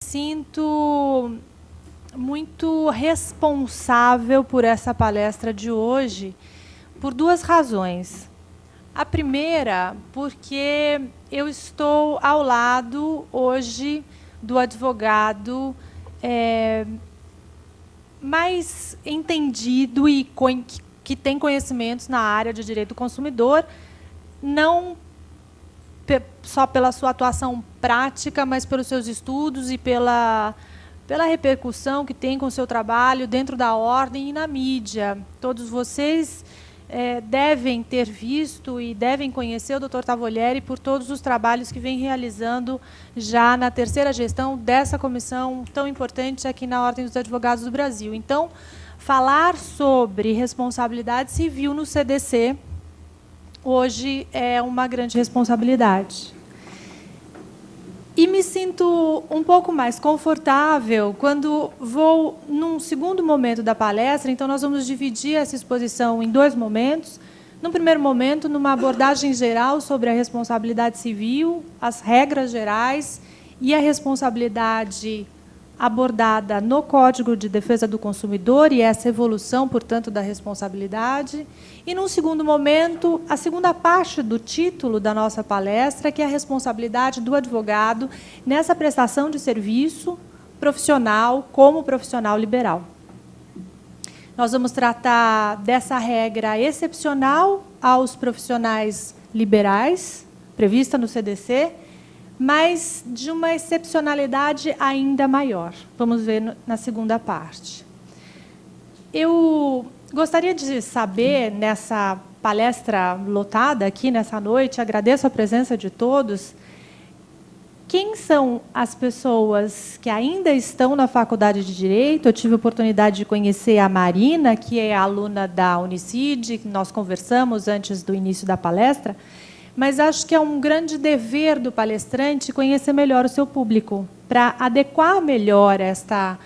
Sinto muito responsável por essa palestra de hoje, por duas razões. A primeira, porque eu estou ao lado, hoje, do advogado mais entendido e que tem conhecimentos na área de direito do consumidor, não só pela sua atuação prática, mas pelos seus estudos e pela repercussão que tem com o seu trabalho dentro da ordem e na mídia. Todos vocês devem ter visto e devem conhecer o Dr. Tavolieri por todos os trabalhos que vem realizando já na terceira gestão dessa comissão tão importante aqui na Ordem dos Advogados do Brasil. Então, falar sobre responsabilidade civil no CDC hoje é uma grande responsabilidade. E me sinto um pouco mais confortável quando vou num segundo momento da palestra. Então, nós vamos dividir essa exposição em dois momentos. No primeiro momento, numa abordagem geral sobre a responsabilidade civil, as regras gerais e a responsabilidade abordada no Código de Defesa do Consumidor e essa evolução, portanto, da responsabilidade. E, num segundo momento, a segunda parte do título da nossa palestra, que é a responsabilidade do advogado nessa prestação de serviço profissional como profissional liberal. Nós vamos tratar dessa regra excepcional aos profissionais liberais, prevista no CDC, mas de uma excepcionalidade ainda maior. Vamos ver na segunda parte. Eu gostaria de saber, nessa palestra lotada aqui nessa noite, agradeço a presença de todos, quem são as pessoas que ainda estão na Faculdade de Direito. Eu tive a oportunidade de conhecer a Marina, que é aluna da Unicid, que nós conversamos antes do início da palestra, mas acho que é um grande dever do palestrante conhecer melhor o seu público, para adequar melhor essa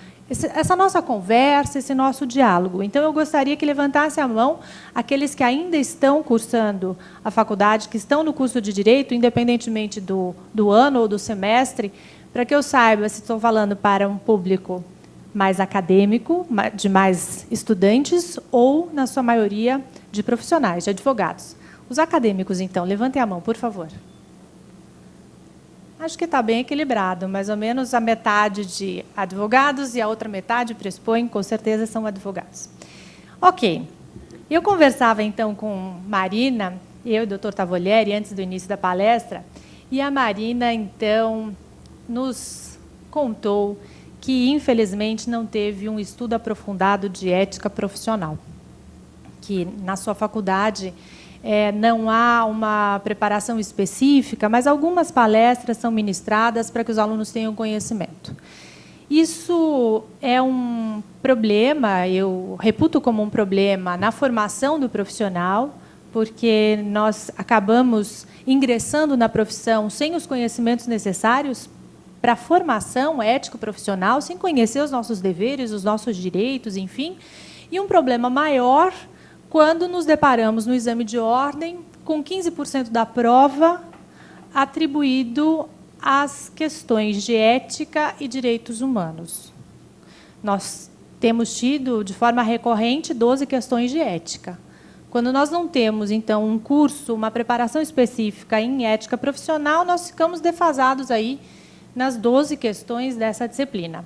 nossa conversa, esse nosso diálogo. Então, eu gostaria que levantasse a mão aqueles que ainda estão cursando a faculdade, que estão no curso de Direito, independentemente do ano ou do semestre, para que eu saiba se estou falando para um público mais acadêmico, de mais estudantes, ou, na sua maioria, de profissionais, de advogados. Os acadêmicos, então, levantem a mão, por favor. Acho que está bem equilibrado, mais ou menos a metade de advogados e a outra metade pressupõe, com certeza, são advogados. Ok. Eu conversava, então, com Marina, eu e o Dr. Tavolieri, antes do início da palestra, e a Marina, então, nos contou que, infelizmente, não teve um estudo aprofundado de ética profissional, que, na sua faculdade, não há uma preparação específica, mas algumas palestras são ministradas para que os alunos tenham conhecimento. Isso é um problema, eu reputo como um problema na formação do profissional, porque nós acabamos ingressando na profissão sem os conhecimentos necessários para a formação ético-profissional, sem conhecer os nossos deveres, os nossos direitos, enfim. E um problema maior quando nos deparamos no exame de ordem com 15% da prova atribuído às questões de ética e direitos humanos. Nós temos tido, de forma recorrente, 12 questões de ética. Quando nós não temos, então, um curso, uma preparação específica em ética profissional, nós ficamos defasados aí nas 12 questões dessa disciplina.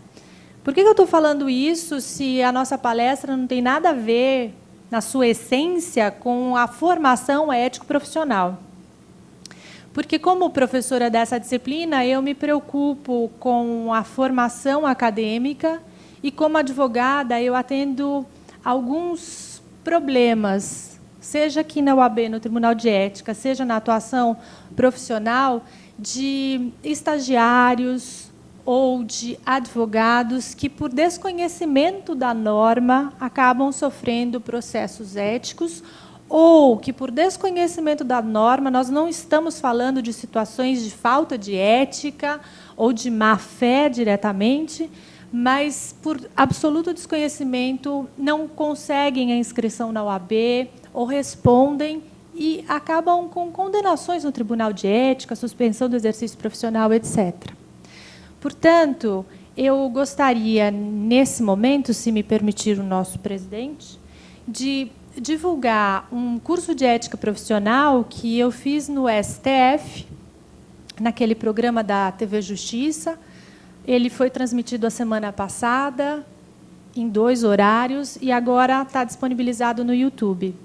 Por que eu estou falando isso se a nossa palestra não tem nada a ver, na sua essência, com a formação ético-profissional? Porque, como professora dessa disciplina, eu me preocupo com a formação acadêmica e, como advogada, eu atendo alguns problemas, seja aqui na UAB, no Tribunal de Ética, seja na atuação profissional, de estagiários ou de advogados que, por desconhecimento da norma, acabam sofrendo processos éticos, ou que, por desconhecimento da norma, nós não estamos falando de situações de falta de ética ou de má-fé diretamente, mas, por absoluto desconhecimento, não conseguem a inscrição na UAB ou respondem e acabam com condenações no Tribunal de Ética, suspensão do exercício profissional, etc. Portanto, eu gostaria, nesse momento, se me permitir o nosso presidente, de divulgar um curso de ética profissional que eu fiz no STF, naquele programa da TV Justiça. Ele foi transmitido a semana passada, em 2 horários, e agora está disponibilizado no YouTube.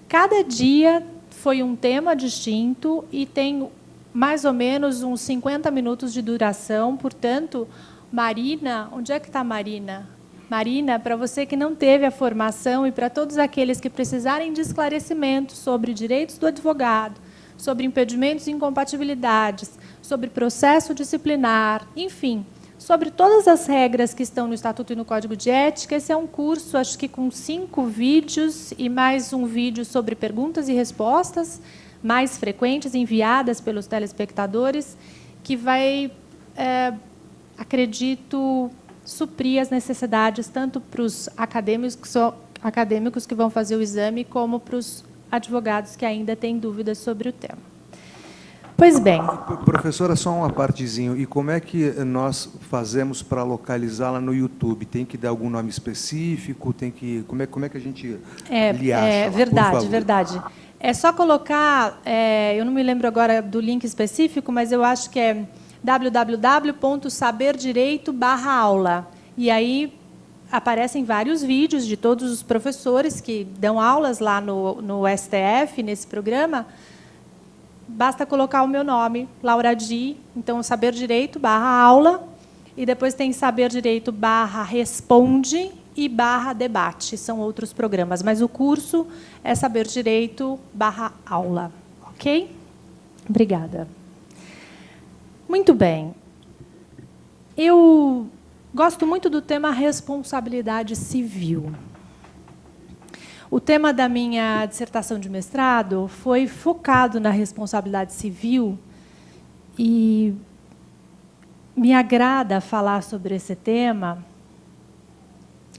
Cada dia foi um tema distinto e tem mais ou menos uns 50 minutos de duração. Portanto, Marina, onde é que está Marina? Marina, para você que não teve a formação e para todos aqueles que precisarem de esclarecimento sobre direitos do advogado, sobre impedimentos e incompatibilidades, sobre processo disciplinar, enfim, sobre todas as regras que estão no Estatuto e no Código de Ética, esse é um curso, acho que com 5 vídeos e mais um vídeo sobre perguntas e respostas mais frequentes enviadas pelos telespectadores, que vai, acredito, suprir as necessidades tanto para os acadêmicos que vão fazer o exame, como para os advogados que ainda têm dúvidas sobre o tema. Pois bem. Professora, só uma partezinha. E como é que nós fazemos para localizá-la no YouTube? Tem que dar algum nome específico? Tem que como é que a gente lhe acha? É verdade, verdade. É só colocar, eu não me lembro agora do link específico, mas eu acho que é www.saberdireito/aula. E aí aparecem vários vídeos de todos os professores que dão aulas lá no STF, nesse programa. Basta colocar o meu nome, Laura Di, então Saber Direito/aula, e depois tem Saber Direito/responde e /debate, são outros programas, mas o curso é Saber Direito/aula, ok? Obrigada. Muito bem. Eu gosto muito do tema responsabilidade civil. O tema da minha dissertação de mestrado foi focado na responsabilidade civil e me agrada falar sobre esse tema.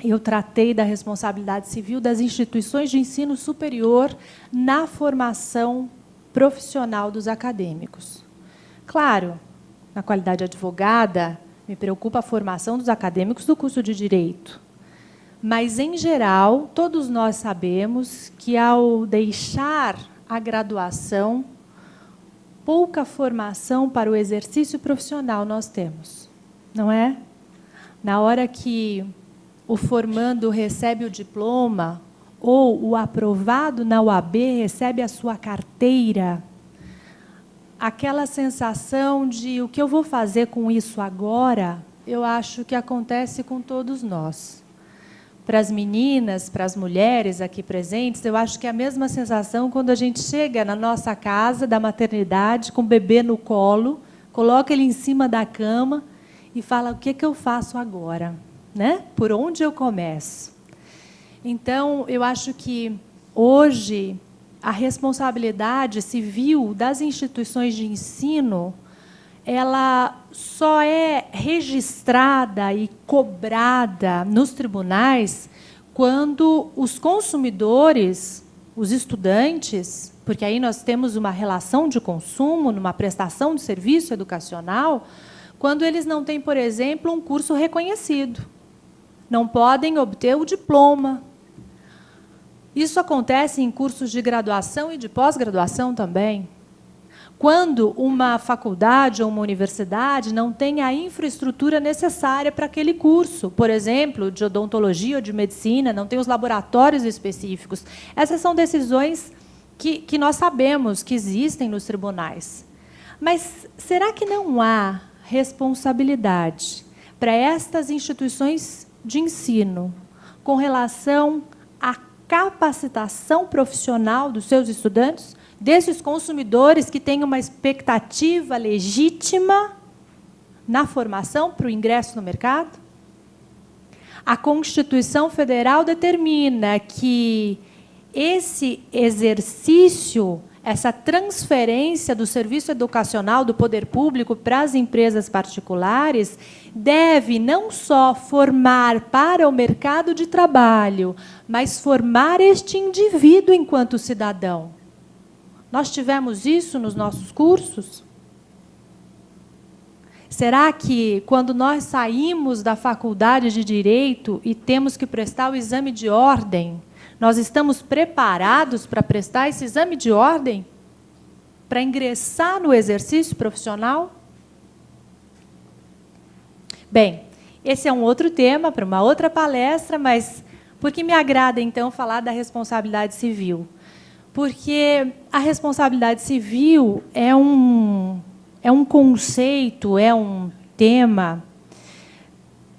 Eu tratei da responsabilidade civil das instituições de ensino superior na formação profissional dos acadêmicos. Claro, na qualidade de advogada, me preocupa a formação dos acadêmicos do curso de Direito. Mas, em geral, todos nós sabemos que, ao deixar a graduação, pouca formação para o exercício profissional nós temos, não é? Na hora que o formando recebe o diploma ou o aprovado na UAB recebe a sua carteira, aquela sensação de o que eu vou fazer com isso agora, eu acho que acontece com todos nós. Para as meninas, para as mulheres aqui presentes, eu acho que é a mesma sensação quando a gente chega na nossa casa da maternidade, com o bebê no colo, coloca ele em cima da cama e fala, o que eu faço agora? Né? Por onde eu começo? Então, eu acho que, hoje, a responsabilidade civil das instituições de ensino, ela só é registrada e cobrada nos tribunais quando os consumidores, os estudantes, porque aí nós temos uma relação de consumo, numa prestação de serviço educacional, quando eles não têm, por exemplo, um curso reconhecido. Não podem obter o diploma. Isso acontece em cursos de graduação e de pós-graduação também. Quando uma faculdade ou uma universidade não tem a infraestrutura necessária para aquele curso, por exemplo, de odontologia ou de medicina, não tem os laboratórios específicos. Essas são decisões que nós sabemos que existem nos tribunais. Mas será que não há responsabilidade para estas instituições de ensino com relação à capacitação profissional dos seus estudantes, desses consumidores que têm uma expectativa legítima na formação para o ingresso no mercado? A Constituição Federal determina que esse exercício, essa transferência do serviço educacional do poder público para as empresas particulares deve não só formar para o mercado de trabalho, mas formar este indivíduo enquanto cidadão. Nós tivemos isso nos nossos cursos? Será que, quando nós saímos da faculdade de Direito e temos que prestar o exame de ordem, nós estamos preparados para prestar esse exame de ordem? Para ingressar no exercício profissional? Bem, esse é um outro tema para uma outra palestra, mas por que me agrada, então, falar da responsabilidade civil? Porque a responsabilidade civil é um conceito, é um tema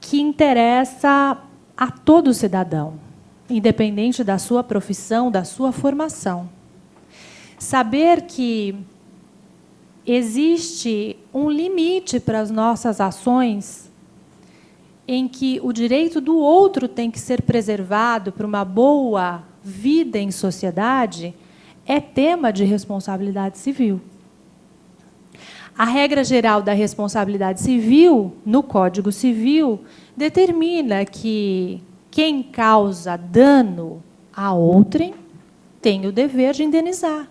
que interessa a todo cidadão, independente da sua profissão, da sua formação. Saber que existe um limite para as nossas ações, em que o direito do outro tem que ser preservado para uma boa vida em sociedade, é tema de responsabilidade civil. A regra geral da responsabilidade civil, no Código Civil, determina que quem causa dano a outrem tem o dever de indenizar.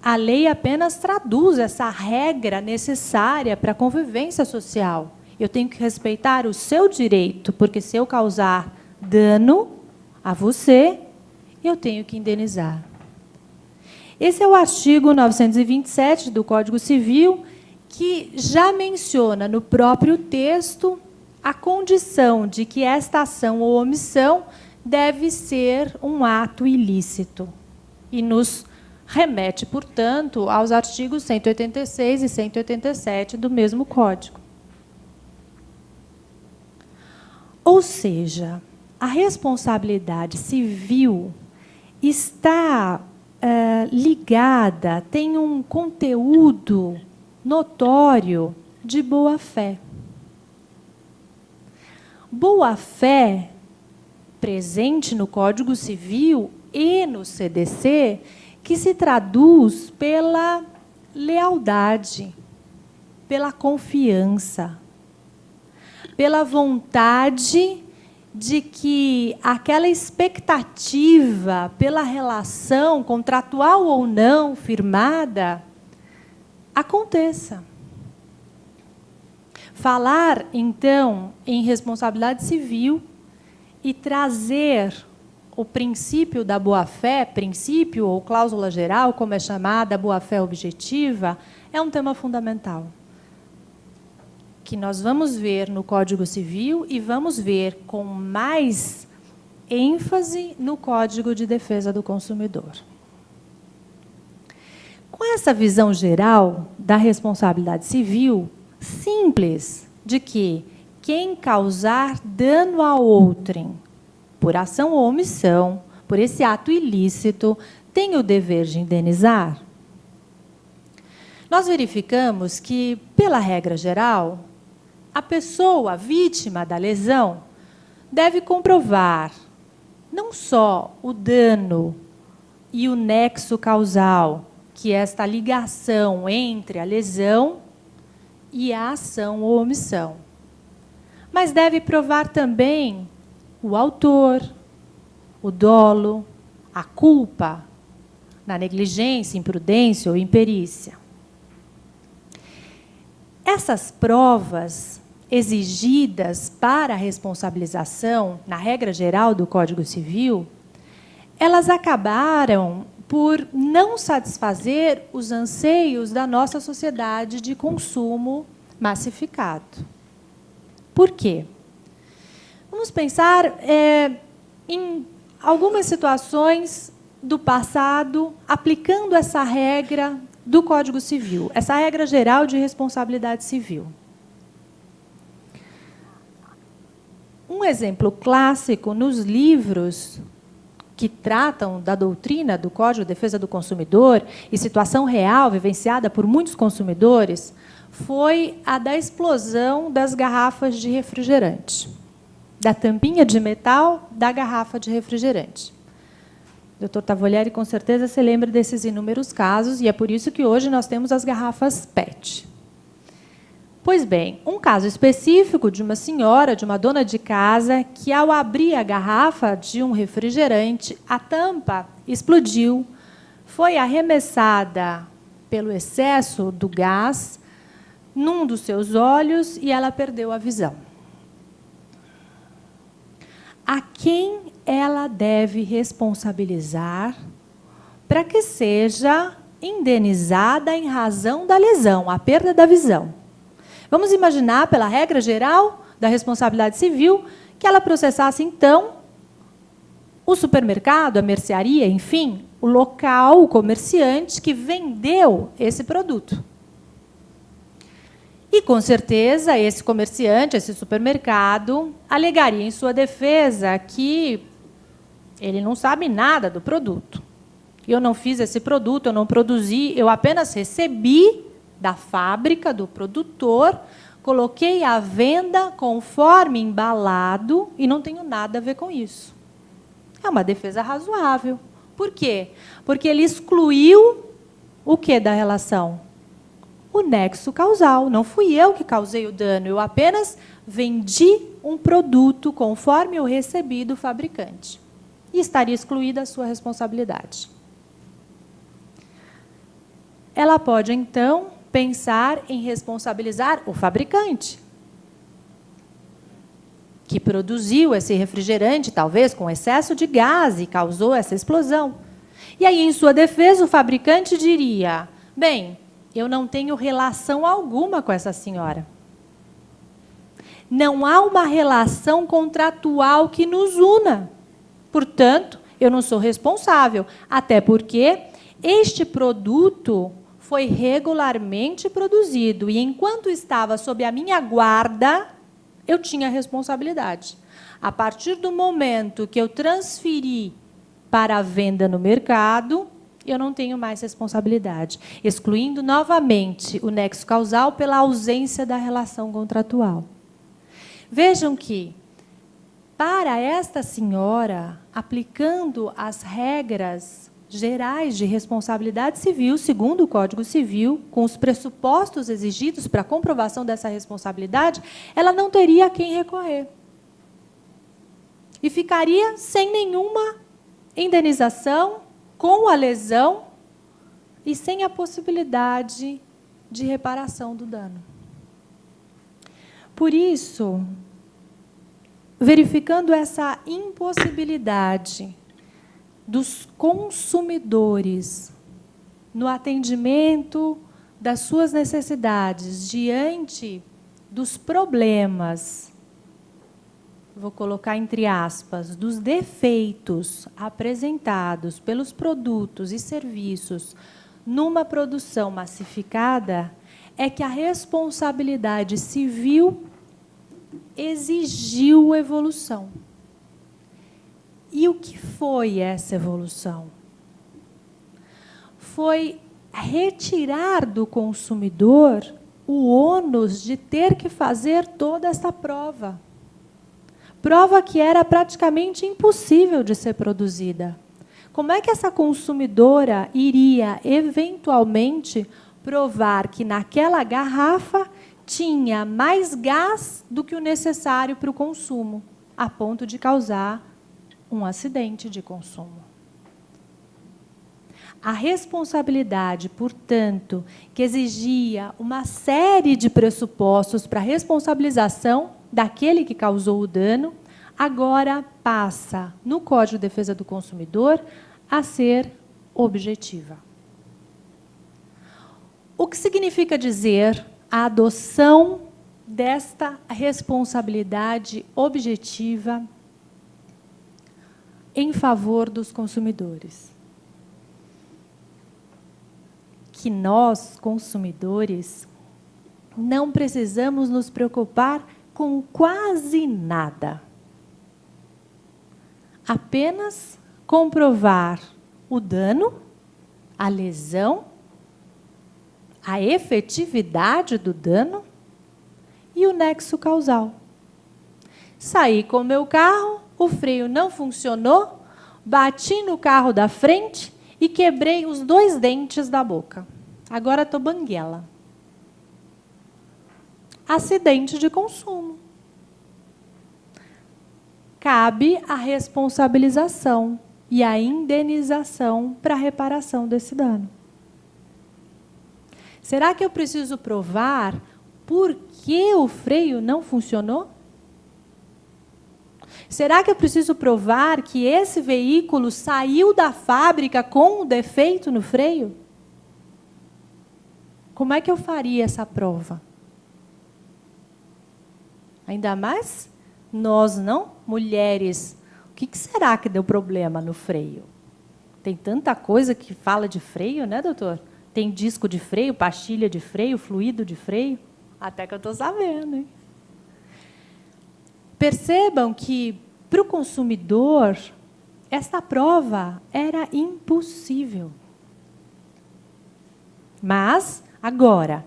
A lei apenas traduz essa regra necessária para a convivência social. Eu tenho que respeitar o seu direito, porque se eu causar dano a você, eu tenho que indenizar. Esse é o artigo 927 do Código Civil, que já menciona no próprio texto a condição de que esta ação ou omissão deve ser um ato ilícito. E nos remete, portanto, aos artigos 186 e 187 do mesmo Código. Ou seja, a responsabilidade civil está ligada, tem um conteúdo notório de boa-fé. Boa-fé, presente no Código Civil e no CDC, que se traduz pela lealdade, pela confiança, pela vontade de que aquela expectativa pela relação, contratual ou não, firmada, aconteça. Falar, então, em responsabilidade civil e trazer o princípio da boa-fé, princípio ou cláusula geral, como é chamada, boa-fé objetiva, é um tema fundamental, que nós vamos ver no Código Civil e vamos ver com mais ênfase no Código de Defesa do Consumidor. Com essa visão geral da responsabilidade civil, simples, de que quem causar dano a outrem, por ação ou omissão, por esse ato ilícito, tem o dever de indenizar, nós verificamos que, pela regra geral, a pessoa vítima da lesão deve comprovar não só o dano e o nexo causal, que é esta ligação entre a lesão e a ação ou omissão, mas deve provar também o autor, o dolo, a culpa, na negligência, imprudência ou imperícia. Essas provas exigidas para a responsabilização, na regra geral do Código Civil, elas acabaram por não satisfazer os anseios da nossa sociedade de consumo massificado. Por quê? Vamos pensar em algumas situações do passado aplicando essa regra do Código Civil, essa regra geral de responsabilidade civil. Um exemplo clássico nos livros que tratam da doutrina do Código de Defesa do Consumidor e situação real vivenciada por muitos consumidores foi a da explosão das garrafas de refrigerante, da tampinha de metal da garrafa de refrigerante. O Dr. Tavolieri, com certeza, se lembra desses inúmeros casos, e é por isso que hoje nós temos as garrafas PET. Pois bem, um caso específico de uma senhora, de uma dona de casa, que, ao abrir a garrafa de um refrigerante, a tampa explodiu, foi arremessada pelo excesso do gás num dos seus olhos e ela perdeu a visão. A quem ela deve responsabilizar para que seja indenizada em razão da lesão, a perda da visão? Vamos imaginar, pela regra geral da responsabilidade civil, que ela processasse, então, o supermercado, a mercearia, enfim, o local, o comerciante que vendeu esse produto. E, com certeza, esse comerciante, esse supermercado, alegaria em sua defesa que ele não sabe nada do produto. Eu não fiz esse produto, eu não produzi, eu apenas recebi da fábrica, do produtor, coloquei à venda conforme embalado e não tenho nada a ver com isso. É uma defesa razoável. Por quê? Porque ele excluiu o que da relação? O nexo causal. Não fui eu que causei o dano, eu apenas vendi um produto conforme eu recebi do fabricante. E estaria excluída a sua responsabilidade. Ela pode, então, pensar em responsabilizar o fabricante, que produziu esse refrigerante, talvez com excesso de gás, e causou essa explosão. E aí, em sua defesa, o fabricante diria: bem, eu não tenho relação alguma com essa senhora. Não há uma relação contratual que nos una. Portanto, eu não sou responsável, até porque este produto foi regularmente produzido e, enquanto estava sob a minha guarda, eu tinha responsabilidade. A partir do momento que eu transferi para a venda no mercado, eu não tenho mais responsabilidade, excluindo novamente o nexo causal pela ausência da relação contratual. Vejam que, para esta senhora, aplicando as regras gerais de responsabilidade civil, segundo o Código Civil, com os pressupostos exigidos para a comprovação dessa responsabilidade, ela não teria a quem recorrer. E ficaria sem nenhuma indenização, com a lesão e sem a possibilidade de reparação do dano. Por isso, verificando essa impossibilidade dos consumidores no atendimento das suas necessidades diante dos problemas, vou colocar entre aspas, dos defeitos apresentados pelos produtos e serviços numa produção massificada, é que a responsabilidade civil exigiu evolução. E o que foi essa evolução? Foi retirar do consumidor o ônus de ter que fazer toda essa prova. Prova que era praticamente impossível de ser produzida. Como é que essa consumidora iria, eventualmente, provar que naquela garrafa tinha mais gás do que o necessário para o consumo, a ponto de causar um acidente de consumo? A responsabilidade, portanto, que exigia uma série de pressupostos para a responsabilização daquele que causou o dano, agora passa, no Código de Defesa do Consumidor, a ser objetiva. O que significa dizer a adoção desta responsabilidade objetiva em favor dos consumidores? Que nós, consumidores, não precisamos nos preocupar com quase nada. Apenas comprovar o dano, a lesão, a efetividade do dano e o nexo causal. Saí com o meu carro, o freio não funcionou, bati no carro da frente e quebrei os 2 dentes da boca. Agora estou banguela. Acidente de consumo. Cabe a responsabilização e a indenização para a reparação desse dano. Será que eu preciso provar por que o freio não funcionou? Será que eu preciso provar que esse veículo saiu da fábrica com um defeito no freio? Como é que eu faria essa prova? Ainda mais nós, não? Mulheres. O que será que deu problema no freio? Tem tanta coisa que fala de freio, né, doutor? Tem disco de freio, pastilha de freio, fluido de freio. Até que eu estou sabendo, hein? Percebam que, para o consumidor, esta prova era impossível. Mas, agora,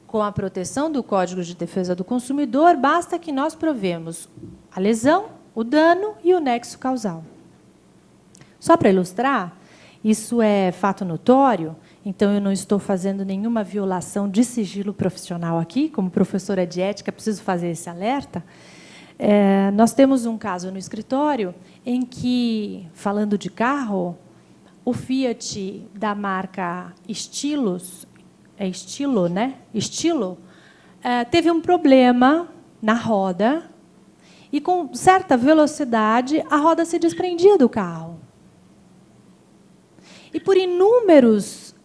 com a proteção do Código de Defesa do Consumidor, basta que nós provemos a lesão, o dano e o nexo causal. Só para ilustrar, isso é fato notório, então eu não estou fazendo nenhuma violação de sigilo profissional aqui, como professora de ética, preciso fazer esse alerta. Nós temos um caso no escritório em que, falando de carro, o Fiat da marca Estilo, né? Estilo, teve um problema na roda e, com certa velocidade, a roda se desprendia do carro. E, por inúmeros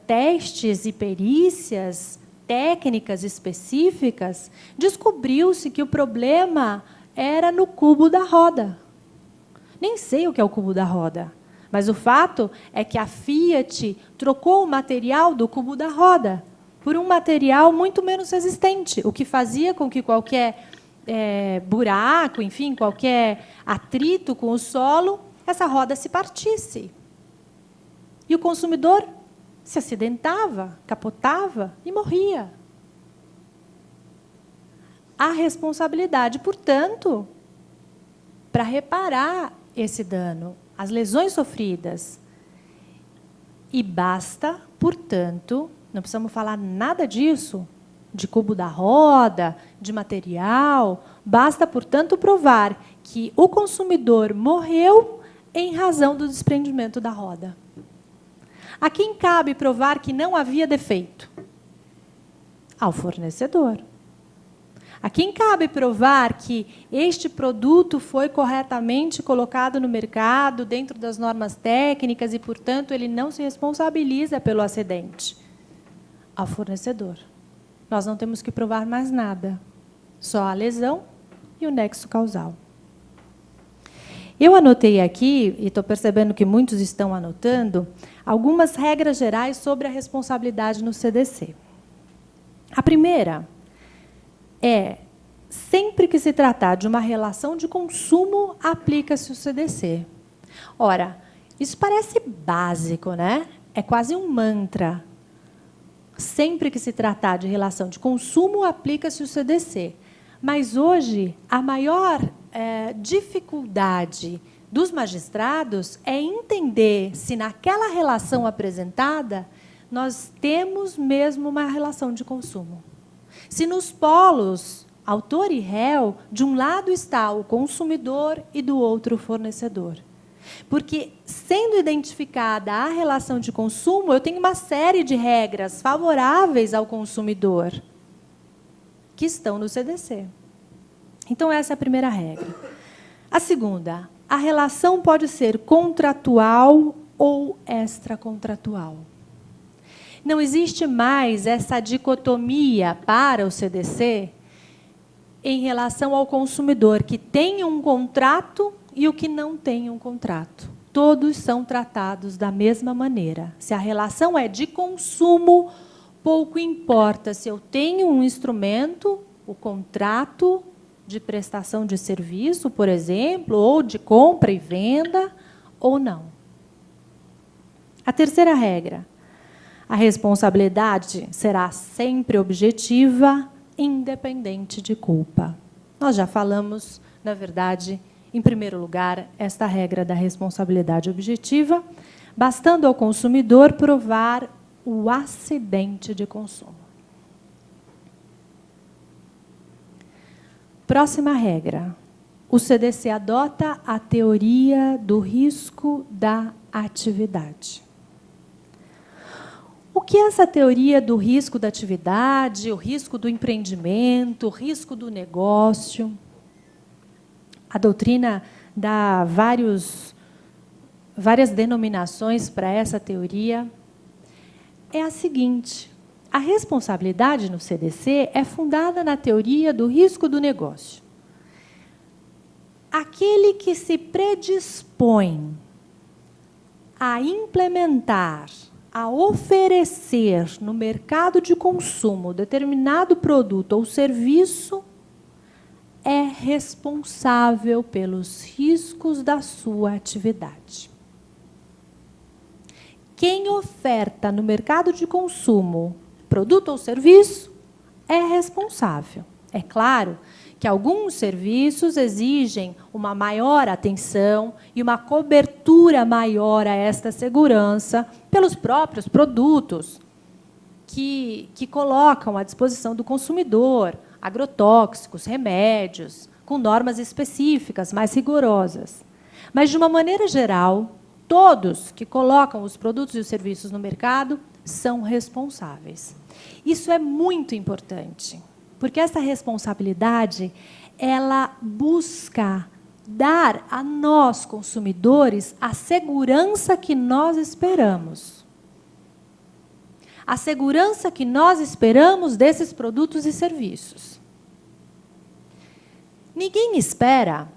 testes e perícias técnicas específicas, descobriu-se que o problema era no cubo da roda. Nem sei o que é o cubo da roda, mas o fato é que a Fiat trocou o material do cubo da roda por um material muito menos resistente, o que fazia com que qualquer buraco, enfim, qualquer atrito com o solo, essa roda se partisse. E o consumidor se acidentava, capotava e morria. A responsabilidade, portanto, para reparar esse dano, as lesões sofridas. E basta, portanto, não precisamos falar nada disso, de cubo da roda, de material, basta, portanto, provar que o consumidor morreu em razão do desprendimento da roda. A quem cabe provar que não havia defeito? Ao fornecedor. A quem cabe provar que este produto foi corretamente colocado no mercado, dentro das normas técnicas, e, portanto, ele não se responsabiliza pelo acidente? Ao fornecedor. Nós não temos que provar mais nada, só a lesão e o nexo causal. Eu anotei aqui, e estou percebendo que muitos estão anotando, algumas regras gerais sobre a responsabilidade no CDC. A primeira é, sempre que se tratar de uma relação de consumo, aplica-se o CDC. Ora, isso parece básico, né? É quase um mantra. Sempre que se tratar de relação de consumo, aplica-se o CDC. Mas hoje, a maior dificuldade dos magistrados é entender se naquela relação apresentada nós temos mesmo uma relação de consumo. Se nos polos, autor e réu, de um lado está o consumidor e do outro o fornecedor. Porque, sendo identificada a relação de consumo, eu tenho uma série de regras favoráveis ao consumidor que estão no CDC. Então, essa é a primeira regra. A segunda, a relação pode ser contratual ou extracontratual. Não existe mais essa dicotomia para o CDC em relação ao consumidor que tem um contrato e o que não tem um contrato. Todos são tratados da mesma maneira. Se a relação é de consumo, pouco importa se eu tenho um instrumento, o contrato de prestação de serviço, por exemplo, ou de compra e venda, ou não. A terceira regra. A responsabilidade será sempre objetiva, independente de culpa. Nós já falamos, na verdade, em primeiro lugar, esta regra da responsabilidade objetiva, bastando ao consumidor provar o acidente de consumo. Próxima regra. O CDC adota a teoria do risco da atividade. O que é essa teoria do risco da atividade, o risco do empreendimento, o risco do negócio? A doutrina dá várias denominações para essa teoria. É a seguinte: a responsabilidade no CDC é fundada na teoria do risco do negócio. Aquele que se predispõe a implementar, a oferecer no mercado de consumo determinado produto ou serviço é responsável pelos riscos da sua atividade. Quem oferta no mercado de consumo produto ou serviço é responsável. É claro que alguns serviços exigem uma maior atenção e uma cobertura maior a esta segurança pelos próprios produtos que colocam à disposição do consumidor agrotóxicos, remédios, com normas específicas, mais rigorosas. Mas, de uma maneira geral, todos que colocam os produtos e os serviços no mercado são responsáveis. Isso é muito importante, porque essa responsabilidade, ela busca dar a nós, consumidores, a segurança que nós esperamos. A segurança que nós esperamos desses produtos e serviços. Ninguém espera,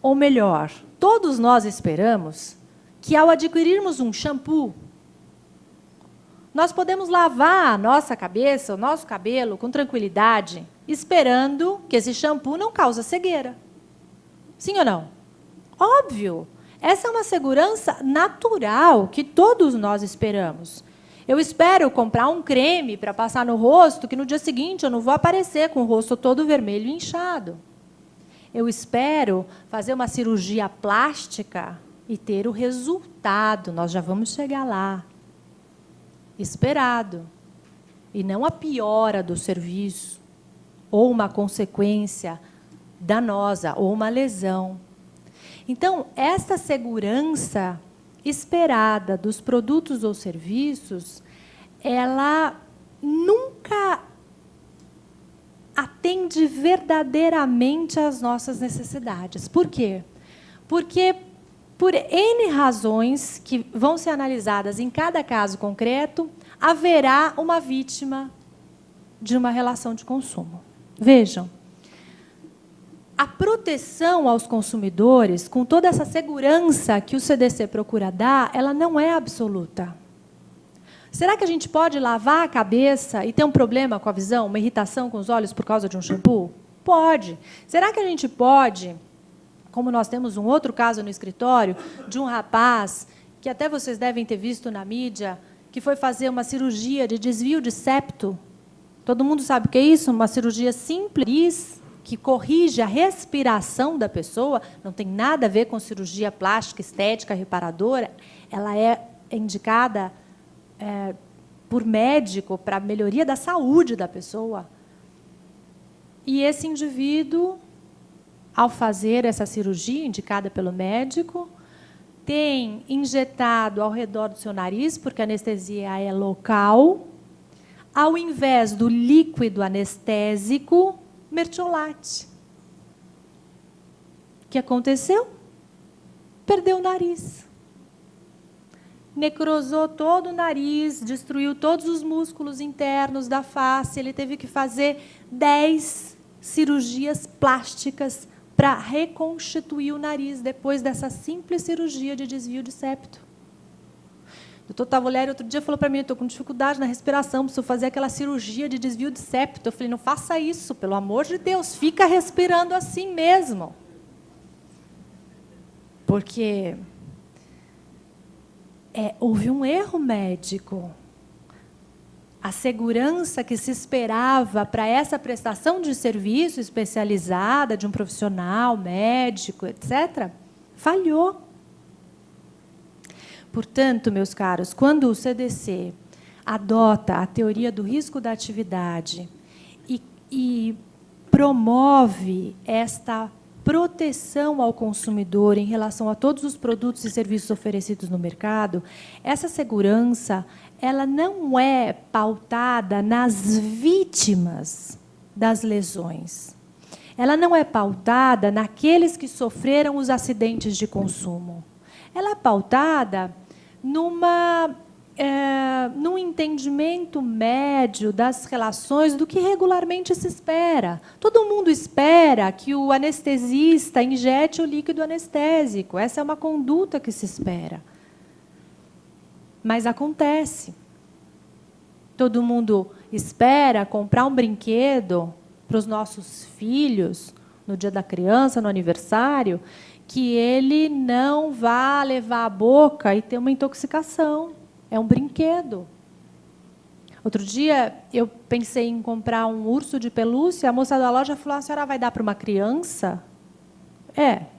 ou melhor, todos nós esperamos, que ao adquirirmos um shampoo, nós podemos lavar a nossa cabeça, o nosso cabelo, com tranquilidade, esperando que esse shampoo não cause cegueira. Sim ou não? Óbvio. Essa é uma segurança natural que todos nós esperamos. Eu espero comprar um creme para passar no rosto, que no dia seguinte eu não vou aparecer com o rosto todo vermelho e inchado. Eu espero fazer uma cirurgia plástica e ter o resultado. Nós já vamos chegar lá. Esperado, e não a piora do serviço, ou uma consequência danosa, ou uma lesão. Então, essa segurança esperada dos produtos ou serviços, ela nunca atende verdadeiramente às nossas necessidades. Por quê? Porque por N razões que vão ser analisadas em cada caso concreto, haverá uma vítima de uma relação de consumo. Vejam, a proteção aos consumidores, com toda essa segurança que o CDC procura dar, ela não é absoluta. Será que a gente pode lavar a cabeça e ter um problema com a visão, uma irritação com os olhos por causa de um shampoo? Pode. Será que a gente pode, como nós temos um outro caso no escritório, de um rapaz, que até vocês devem ter visto na mídia, que foi fazer uma cirurgia de desvio de septo. Todo mundo sabe o que é isso? Uma cirurgia simples, que corrige a respiração da pessoa, não tem nada a ver com cirurgia plástica, estética, reparadora. Ela é indicada por médico para a melhoria da saúde da pessoa. E esse indivíduo, ao fazer essa cirurgia indicada pelo médico, tem injetado ao redor do seu nariz, porque a anestesia é local, ao invés do líquido anestésico, mertiolate. O que aconteceu? Perdeu o nariz. Necrosou todo o nariz, destruiu todos os músculos internos da face. Ele teve que fazer 10 cirurgias plásticas para reconstituir o nariz depois dessa simples cirurgia de desvio de septo. O doutor Tavoleri, outro dia, falou para mim, estou com dificuldade na respiração, preciso fazer aquela cirurgia de desvio de septo. Eu falei, não faça isso, pelo amor de Deus, fica respirando assim mesmo. Porque houve um erro médico. A segurança que se esperava para essa prestação de serviço especializada de um profissional, médico, etc., falhou. Portanto, meus caros, quando o CDC adota a teoria do risco da atividade e promove esta proteção ao consumidor em relação a todos os produtos e serviços oferecidos no mercado, essa segurança ela não é pautada nas vítimas das lesões. Ela não é pautada naqueles que sofreram os acidentes de consumo. Ela é pautada num entendimento médio das relações do que regularmente se espera. Todo mundo espera que o anestesista injete o líquido anestésico. Essa é uma conduta que se espera. Mas acontece. Todo mundo espera comprar um brinquedo para os nossos filhos, no dia da criança, no aniversário, que ele não vá levar à boca e ter uma intoxicação. É um brinquedo. Outro dia, eu pensei em comprar um urso de pelúcia, a moça da loja falou, a senhora vai dar para uma criança?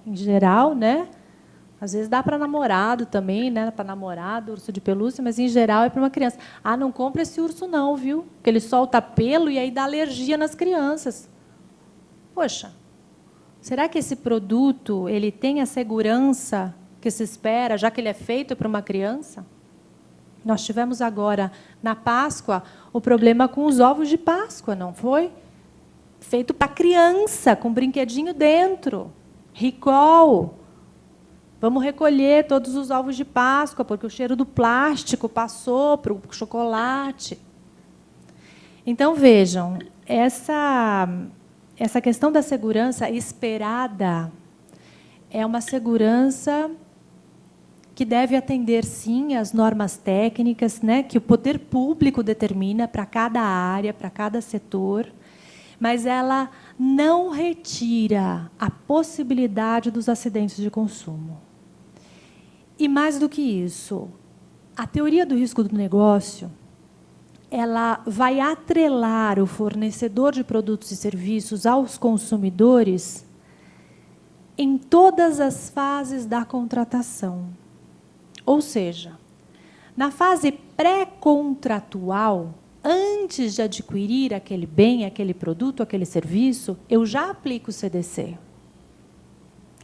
Em geral, né? Às vezes dá para namorado também, né? Para namorado, urso de pelúcia, mas, em geral, é para uma criança. Ah, não compra esse urso não, viu? Porque ele solta pelo e aí dá alergia nas crianças. Poxa, será que esse produto ele tem a segurança que se espera, já que ele é feito para uma criança? Nós tivemos agora, na Páscoa, o problema com os ovos de Páscoa, não foi? Feito para criança, com brinquedinho dentro. Recall. Vamos recolher todos os ovos de Páscoa, porque o cheiro do plástico passou para o chocolate. Então, vejam, essa questão da segurança esperada é uma segurança que deve atender, sim, às normas técnicas, né, que o poder público determina para cada área, para cada setor, mas ela não retira a possibilidade dos acidentes de consumo. E, mais do que isso, a teoria do risco do negócio, ela vai atrelar o fornecedor de produtos e serviços aos consumidores em todas as fases da contratação. Ou seja, na fase pré-contratual, antes de adquirir aquele bem, aquele produto, aquele serviço, eu já aplico o CDC.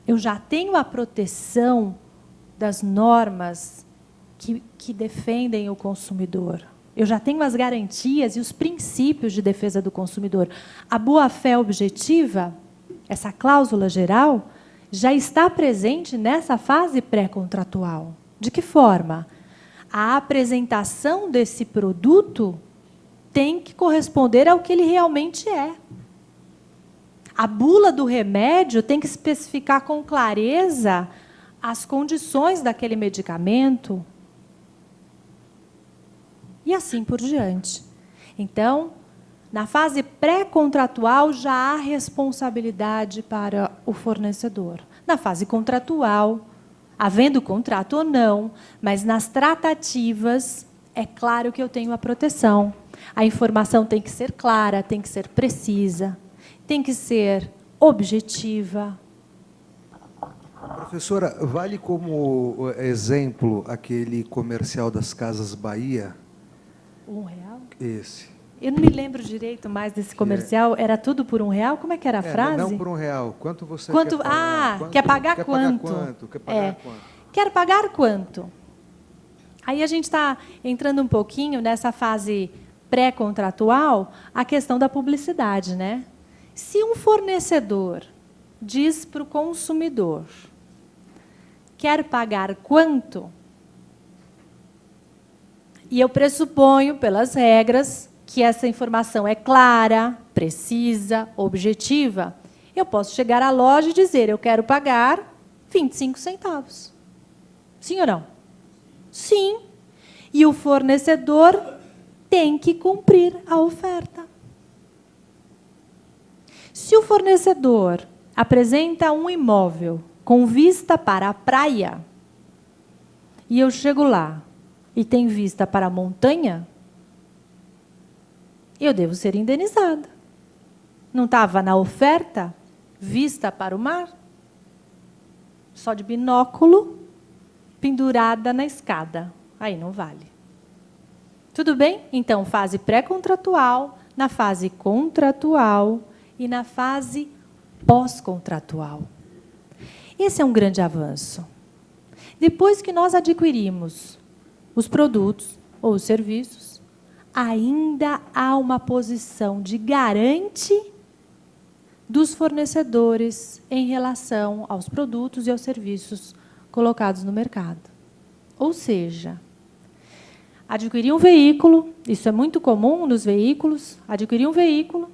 Eu já tenho a proteção das normas que defendem o consumidor. Eu já tenho as garantias e os princípios de defesa do consumidor. A boa-fé objetiva, essa cláusula geral, já está presente nessa fase pré-contratual. De que forma? A apresentação desse produto tem que corresponder ao que ele realmente é. A bula do remédio tem que especificar com clareza as condições daquele medicamento. E assim por diante. Então, na fase pré-contratual, já há responsabilidade para o fornecedor. Na fase contratual, havendo contrato ou não, mas nas tratativas, é claro que eu tenho a proteção. A informação tem que ser clara, tem que ser precisa, tem que ser objetiva. Professora, vale como exemplo aquele comercial das Casas Bahia? R$1? Esse. Eu não me lembro direito mais desse comercial. Era tudo por R$1? Como é que era a frase? Não por R$1. Quanto você quer pagar? Quer pagar quanto? Quer pagar quanto? Quer pagar quanto? Aí a gente está entrando um pouquinho nessa fase pré-contratual, a questão da publicidade, né? Se um fornecedor diz para o consumidor, quer pagar quanto? E eu pressuponho, pelas regras, que essa informação é clara, precisa, objetiva. Eu posso chegar à loja e dizer, eu quero pagar 25 centavos. Sim ou não? Sim. E o fornecedor tem que cumprir a oferta. Se o fornecedor apresenta um imóvel com vista para a praia, e eu chego lá e tem vista para a montanha, eu devo ser indenizada. Não estava na oferta vista para o mar? Só de binóculo, pendurada na escada. Aí não vale. Tudo bem? Então, fase pré-contratual, na fase contratual e na fase pós-contratual. Esse é um grande avanço. Depois que nós adquirimos os produtos, ou serviços, ainda há uma posição de garante dos fornecedores em relação aos produtos e aos serviços colocados no mercado. Ou seja, adquirir um veículo, isso é muito comum nos veículos, adquirir um veículo,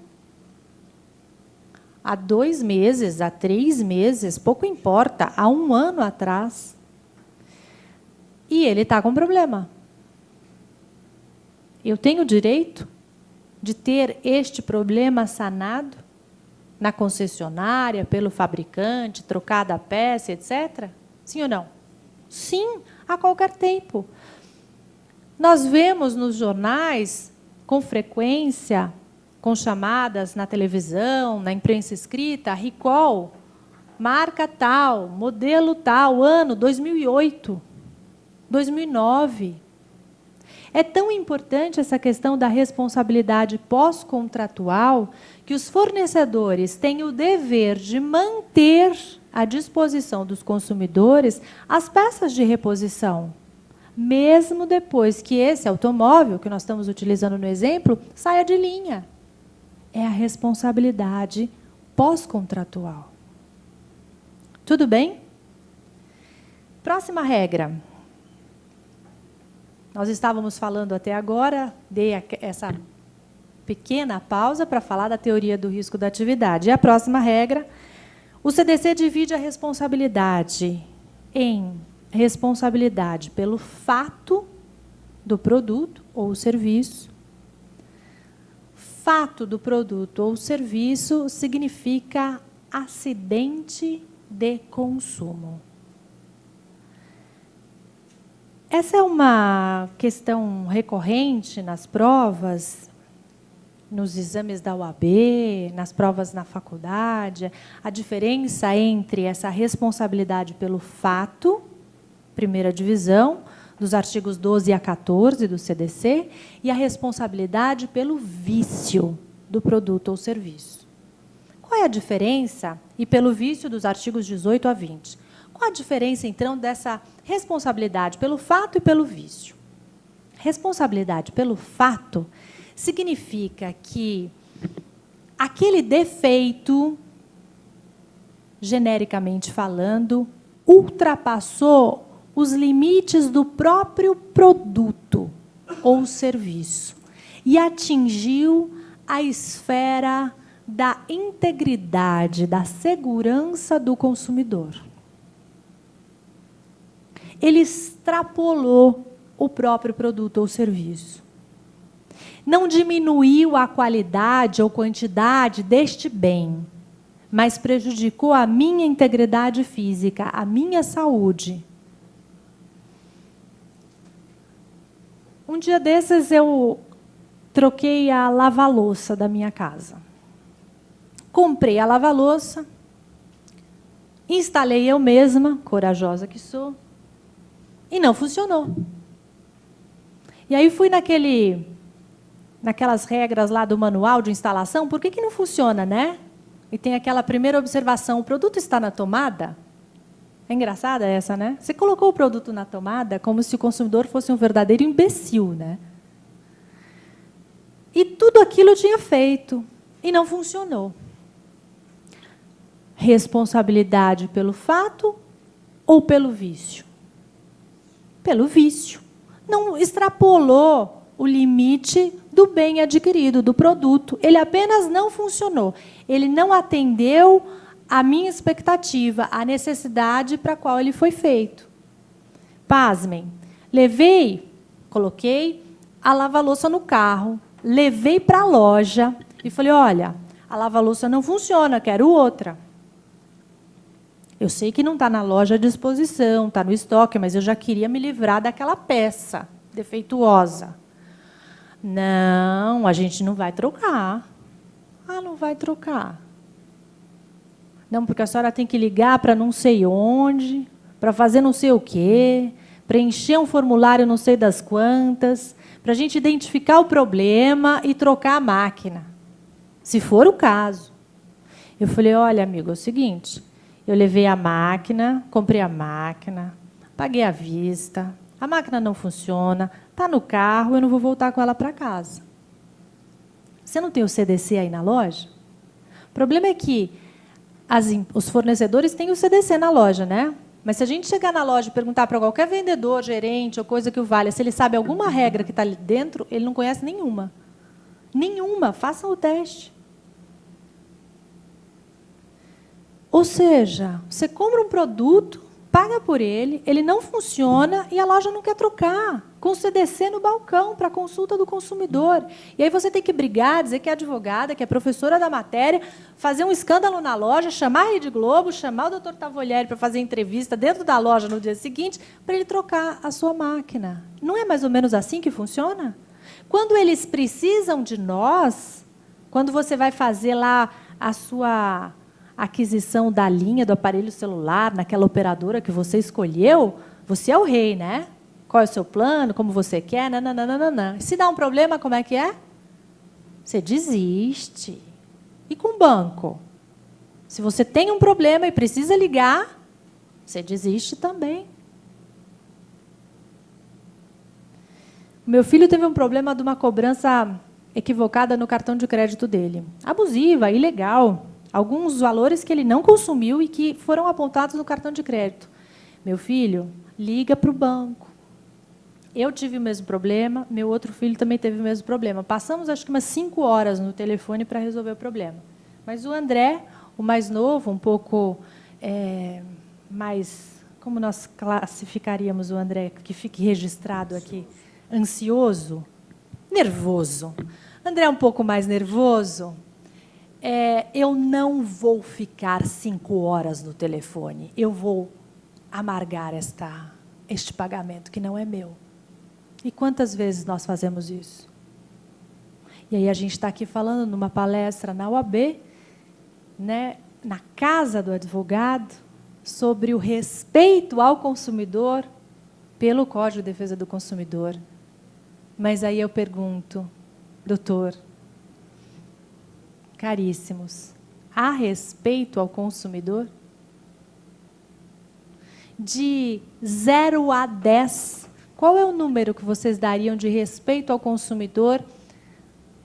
há 2 meses, há 3 meses, pouco importa, há 1 ano atrás, e ele está com problema. Eu tenho o direito de ter este problema sanado na concessionária, pelo fabricante, trocada a peça, etc.? Sim ou não? Sim, a qualquer tempo. Nós vemos nos jornais, com frequência, com chamadas na televisão, na imprensa escrita, recall, marca tal, modelo tal, ano 2008, 2009. É tão importante essa questão da responsabilidade pós-contratual que os fornecedores têm o dever de manter à disposição dos consumidores as peças de reposição, mesmo depois que esse automóvel, que nós estamos utilizando no exemplo, saia de linha. É a responsabilidade pós-contratual. Tudo bem? Próxima regra. Nós estávamos falando até agora, dei essa pequena pausa para falar da teoria do risco da atividade. E a próxima regra, o CDC divide a responsabilidade em responsabilidade pelo fato do produto ou serviço. Fato do produto ou serviço significa acidente de consumo. Essa é uma questão recorrente nas provas, nos exames da UAB, nas provas na faculdade, a diferença entre essa responsabilidade pelo fato, primeira divisão, dos artigos 12 a 14 do CDC, e a responsabilidade pelo vício do produto ou serviço. Qual é a diferença? E pelo vício dos artigos 18 a 20. Qual a diferença, então, dessa responsabilidade pelo fato e pelo vício? Responsabilidade pelo fato significa que aquele defeito, genericamente falando, ultrapassou os limites do próprio produto ou serviço e atingiu a esfera da integridade, da segurança do consumidor. Ele extrapolou o próprio produto ou serviço. Não diminuiu a qualidade ou quantidade deste bem, mas prejudicou a minha integridade física, a minha saúde. Um dia desses eu troquei a lava-louça da minha casa. Comprei a lava-louça, instalei eu mesma, corajosa que sou, e não funcionou. E aí fui naquelas regras lá do manual de instalação, por que não funciona, né? E tem aquela primeira observação, o produto está na tomada? É engraçada essa, né? Você colocou o produto na tomada como se o consumidor fosse um verdadeiro imbecil, né? E tudo aquilo eu tinha feito e não funcionou. Responsabilidade pelo fato ou pelo vício? Pelo vício. Não extrapolou o limite do bem adquirido, do produto. Ele apenas não funcionou. Ele não atendeu a minha expectativa, a necessidade para a qual ele foi feito. Pasmem, coloquei a lava-louça no carro, levei para a loja e falei, olha, a lava-louça não funciona, quero outra. Eu sei que não está na loja à disposição, está no estoque, mas eu já queria me livrar daquela peça defeituosa. Não, a gente não vai trocar. Ah, não vai trocar. Não, porque a senhora tem que ligar para não sei onde, para fazer não sei o quê, preencher um formulário não sei das quantas, para a gente identificar o problema e trocar a máquina, se for o caso. Eu falei, olha, amigo, é o seguinte, eu levei a máquina, comprei a máquina, paguei à vista, a máquina não funciona, Está no carro, eu não vou voltar com ela para casa. Você não tem o CDC aí na loja? O problema é que os fornecedores têm o CDC na loja, né? Mas se a gente chegar na loja e perguntar para qualquer vendedor, gerente ou coisa que o valha, se ele sabe alguma regra que está ali dentro, ele não conhece nenhuma. Nenhuma. Façam o teste. Ou seja, você compra um produto, paga por ele, ele não funciona e a loja não quer trocar, com o CDC no balcão para consulta do consumidor. E aí você tem que brigar, dizer que é advogada, que é professora da matéria, fazer um escândalo na loja, chamar a Rede Globo, chamar o Dr. Tavolieri para fazer entrevista dentro da loja no dia seguinte, para ele trocar a sua máquina. Não é mais ou menos assim que funciona? Quando eles precisam de nós, quando você vai fazer lá a sua aquisição da linha do aparelho celular, naquela operadora que você escolheu, você é o rei, né? Qual é o seu plano, como você quer, nananana. Se dá um problema, como é que é? Você desiste. E com o banco? Se você tem um problema e precisa ligar, você desiste também. O meu filho teve um problema de uma cobrança equivocada no cartão de crédito dele. Abusiva, ilegal. Alguns valores que ele não consumiu e que foram apontados no cartão de crédito. Meu filho, liga para o banco. Eu tive o mesmo problema, meu outro filho também teve o mesmo problema. Passamos, acho que, umas 5 horas no telefone para resolver o problema. Mas o André, o mais novo, um pouco mais... Como nós classificaríamos o André, que fique registrado aqui? Ansioso? Nervoso. André é um pouco mais nervoso. Eu não vou ficar 5 horas no telefone. Eu vou amargar este pagamento, que não é meu. E quantas vezes nós fazemos isso? E aí a gente está aqui falando numa palestra na UAB, né, na casa do advogado, sobre o respeito ao consumidor pelo Código de Defesa do Consumidor. Mas aí eu pergunto, doutor, caríssimos, há respeito ao consumidor? De 0 a 10, qual é o número que vocês dariam de respeito ao consumidor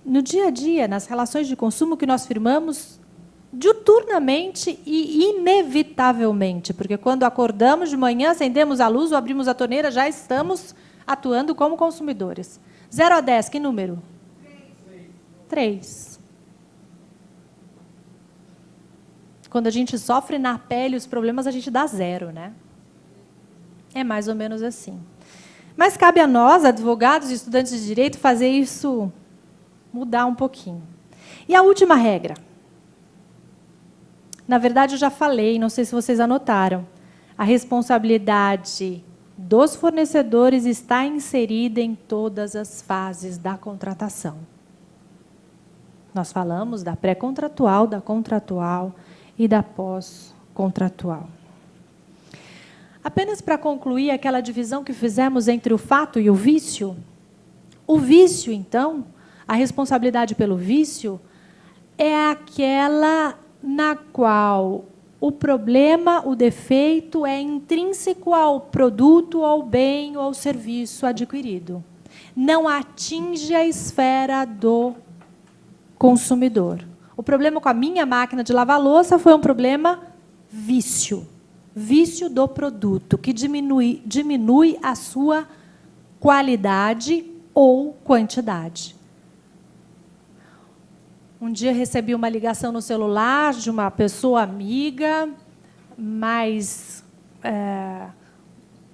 no dia a dia, nas relações de consumo que nós firmamos diuturnamente e inevitavelmente? Porque quando acordamos de manhã, acendemos a luz ou abrimos a torneira, já estamos atuando como consumidores. 0 a 10, que número? 3. Quando a gente sofre na pele os problemas, a gente dá 0, né? É mais ou menos assim. Mas cabe a nós, advogados e estudantes de direito, fazer isso mudar um pouquinho. E a última regra. Na verdade, eu já falei, não sei se vocês anotaram. A responsabilidade dos fornecedores está inserida em todas as fases da contratação. Nós falamos da pré-contratual, da contratual e da pós-contratual. Apenas para concluir aquela divisão que fizemos entre o fato e o vício, então, a responsabilidade pelo vício é aquela na qual o problema, o defeito é intrínseco ao produto, ao bem ou ao serviço adquirido. Não atinge a esfera do consumidor. O problema com a minha máquina de lavar louça foi um problema vício. Vício do produto, que diminui a sua qualidade ou quantidade. Um dia recebi uma ligação no celular de uma pessoa amiga, mas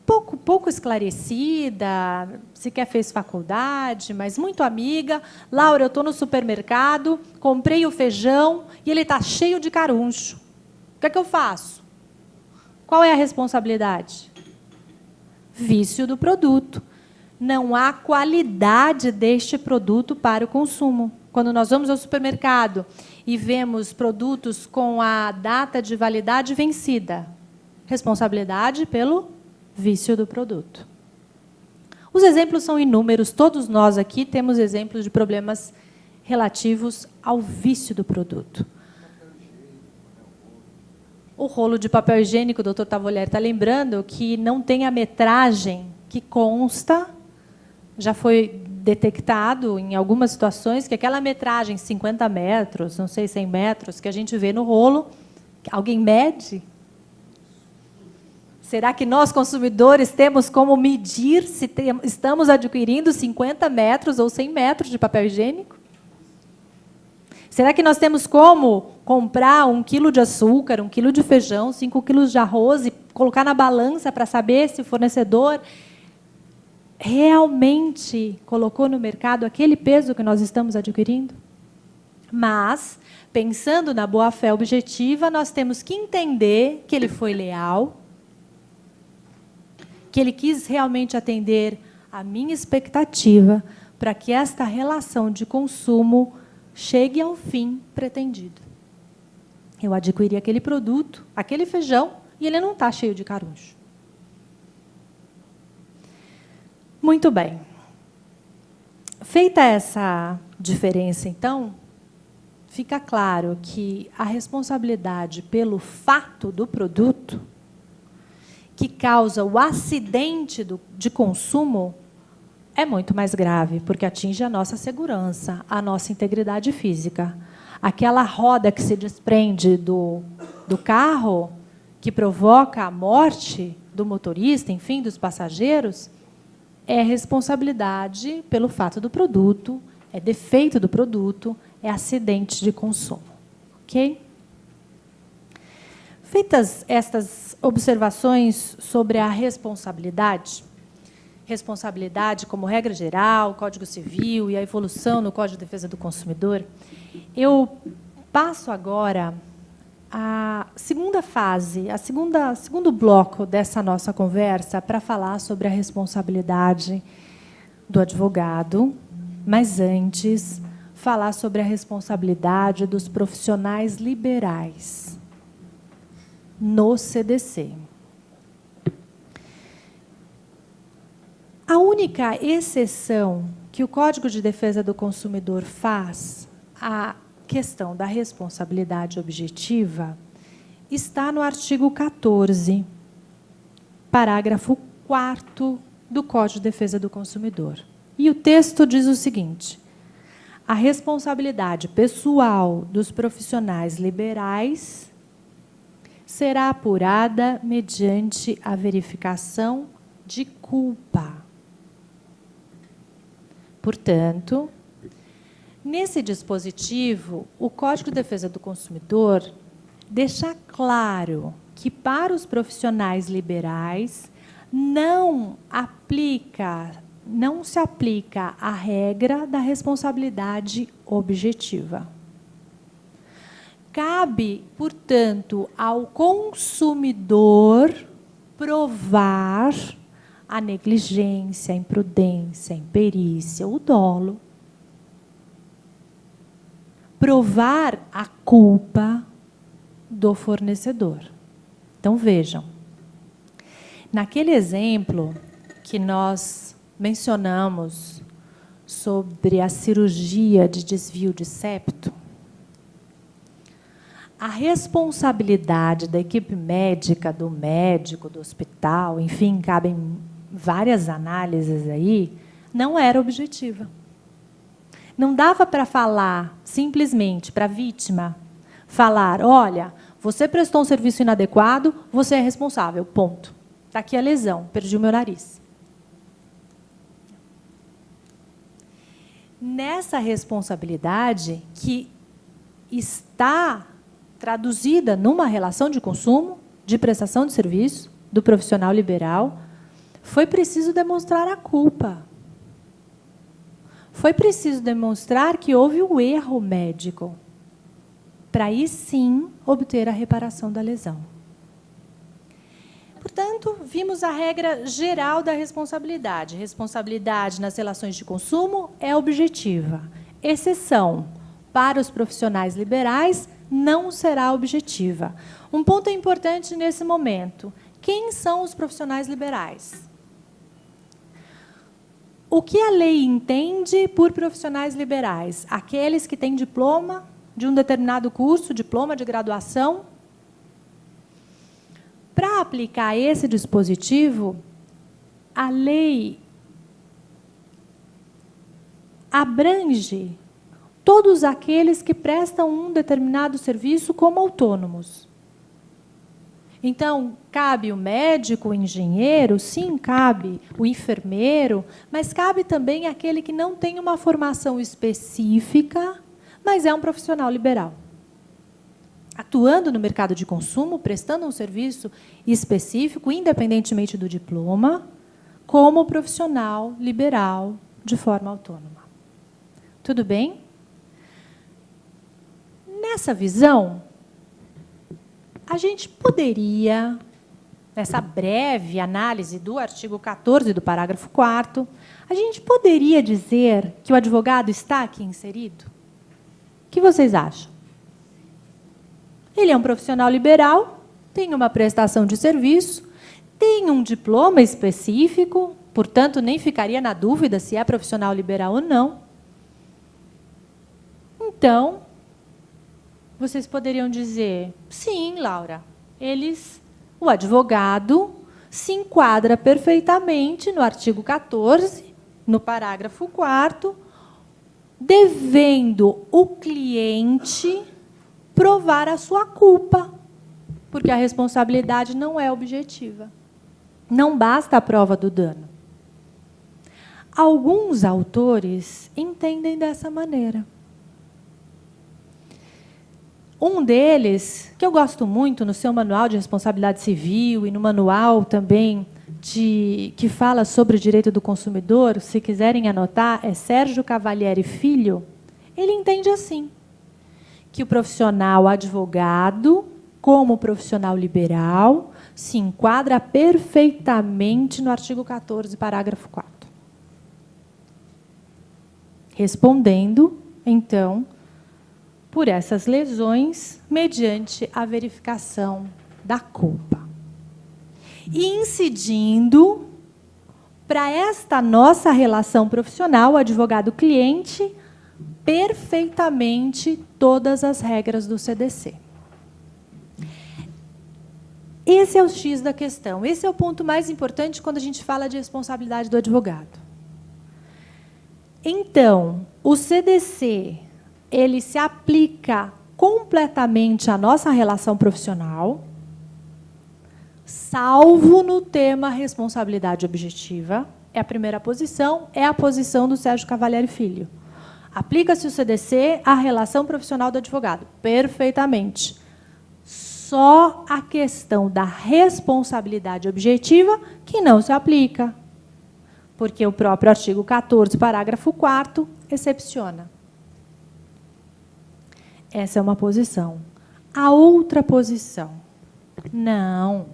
pouco esclarecida, sequer fez faculdade, mas muito amiga. Laura, eu estou no supermercado, comprei o feijão e ele está cheio de caruncho. O que é que eu faço? Qual é a responsabilidade? Vício do produto. Não há qualidade deste produto para o consumo. Quando nós vamos ao supermercado e vemos produtos com a data de validade vencida, responsabilidade pelo vício do produto. Os exemplos são inúmeros, todos nós aqui temos exemplos de problemas relativos ao vício do produto. O rolo de papel higiênico, o doutor Tavolieri está lembrando, que não tem a metragem que consta já foi detectado em algumas situações que aquela metragem 50 metros, não sei, 100 metros, que a gente vê no rolo, alguém mede? Será que nós, consumidores, temos como medir se estamos adquirindo 50 metros ou 100 metros de papel higiênico? Será que nós temos como comprar 1 quilo de açúcar, 1 quilo de feijão, 5 quilos de arroz e colocar na balança para saber se o fornecedor realmente colocou no mercado aquele peso que nós estamos adquirindo? Mas, pensando na boa-fé objetiva, nós temos que entender que ele foi leal, que ele quis realmente atender a minha expectativa para que esta relação de consumo chegue ao fim pretendido. Eu adquiri aquele produto, aquele feijão, e ele não está cheio de caruncho. Muito bem. Feita essa diferença, então, fica claro que a responsabilidade pelo fato do produto que causa o acidente de consumo é muito mais grave, porque atinge a nossa segurança, a nossa integridade física. Aquela roda que se desprende do carro, que provoca a morte do motorista, enfim, dos passageiros, é responsabilidade pelo fato do produto, é defeito do produto, é acidente de consumo. Ok? Feitas estas observações sobre a responsabilidade, como regra geral, Código Civil e a evolução no Código de Defesa do Consumidor, eu passo agora à segunda fase, segundo bloco dessa nossa conversa, para falar sobre a responsabilidade do advogado, mas antes, falar sobre a responsabilidade dos profissionais liberais no CDC. A única exceção que o Código de Defesa do Consumidor faz à questão da responsabilidade objetiva está no artigo 14, parágrafo 4º do Código de Defesa do Consumidor. E o texto diz o seguinte: a responsabilidade pessoal dos profissionais liberais será apurada mediante a verificação de culpa. Portanto, nesse dispositivo, o Código de Defesa do Consumidor deixa claro que, para os profissionais liberais, não se aplica a regra da responsabilidade objetiva. Cabe, portanto, ao consumidor provar a negligência, a imprudência, a imperícia, o dolo. Provar a culpa do fornecedor. Então, vejam. Naquele exemplo que nós mencionamos sobre a cirurgia de desvio de septo, a responsabilidade da equipe médica, do médico, do hospital, enfim, cabem várias análises aí, não era objetiva. Não dava para falar simplesmente para a vítima, falar, olha, você prestou um serviço inadequado, você é responsável, ponto. Está aqui a lesão, perdi o meu nariz. Nessa responsabilidade que está traduzida numa relação de consumo, de prestação de serviço, do profissional liberal, foi preciso demonstrar a culpa. Foi preciso demonstrar que houve um erro médico, para aí sim obter a reparação da lesão. Portanto, vimos a regra geral da responsabilidade. Responsabilidade nas relações de consumo é objetiva. Exceção para os profissionais liberais não será objetiva. Um ponto importante nesse momento: quem são os profissionais liberais? O que a lei entende por profissionais liberais? Aqueles que têm diploma de um determinado curso, diploma de graduação. Para aplicar esse dispositivo, a lei abrange todos aqueles que prestam um determinado serviço como autônomos. Então, cabe o médico, o engenheiro, sim, cabe o enfermeiro, mas cabe também aquele que não tem uma formação específica, mas é um profissional liberal. Atuando no mercado de consumo, prestando um serviço específico, independentemente do diploma, como profissional liberal, de forma autônoma. Tudo bem? Nessa visão, a gente poderia, nessa breve análise do artigo 14 do parágrafo 4º, a gente poderia dizer que o advogado está aqui inserido? O que vocês acham? Ele é um profissional liberal, tem uma prestação de serviço, tem um diploma específico, portanto, nem ficaria na dúvida se é profissional liberal ou não. Então, vocês poderiam dizer, sim, Laura, o advogado se enquadra perfeitamente no artigo 14, no parágrafo 4º, devendo o cliente provar a sua culpa, porque a responsabilidade não é objetiva. Não basta a prova do dano. Alguns autores entendem dessa maneira. Um deles, que eu gosto muito no seu manual de responsabilidade civil e no manual também que fala sobre o direito do consumidor, se quiserem anotar, é Sérgio Cavalieri Filho. Ele entende assim, que o profissional advogado, como profissional liberal, se enquadra perfeitamente no artigo 14, parágrafo 4º. Respondendo, então, por essas lesões, mediante a verificação da culpa. E incidindo para esta nossa relação profissional, advogado-cliente, perfeitamente todas as regras do CDC. Esse é o X da questão. Esse é o ponto mais importante quando a gente fala de responsabilidade do advogado. Então, o CDC, ele se aplica completamente à nossa relação profissional, salvo no tema responsabilidade objetiva. É a primeira posição, é a posição do Sérgio Cavalieri Filho. Aplica-se o CDC à relação profissional do advogado. Perfeitamente. Só a questão da responsabilidade objetiva que não se aplica, porque o próprio artigo 14, parágrafo 4º, excepciona. Essa é uma posição. A outra posição, não.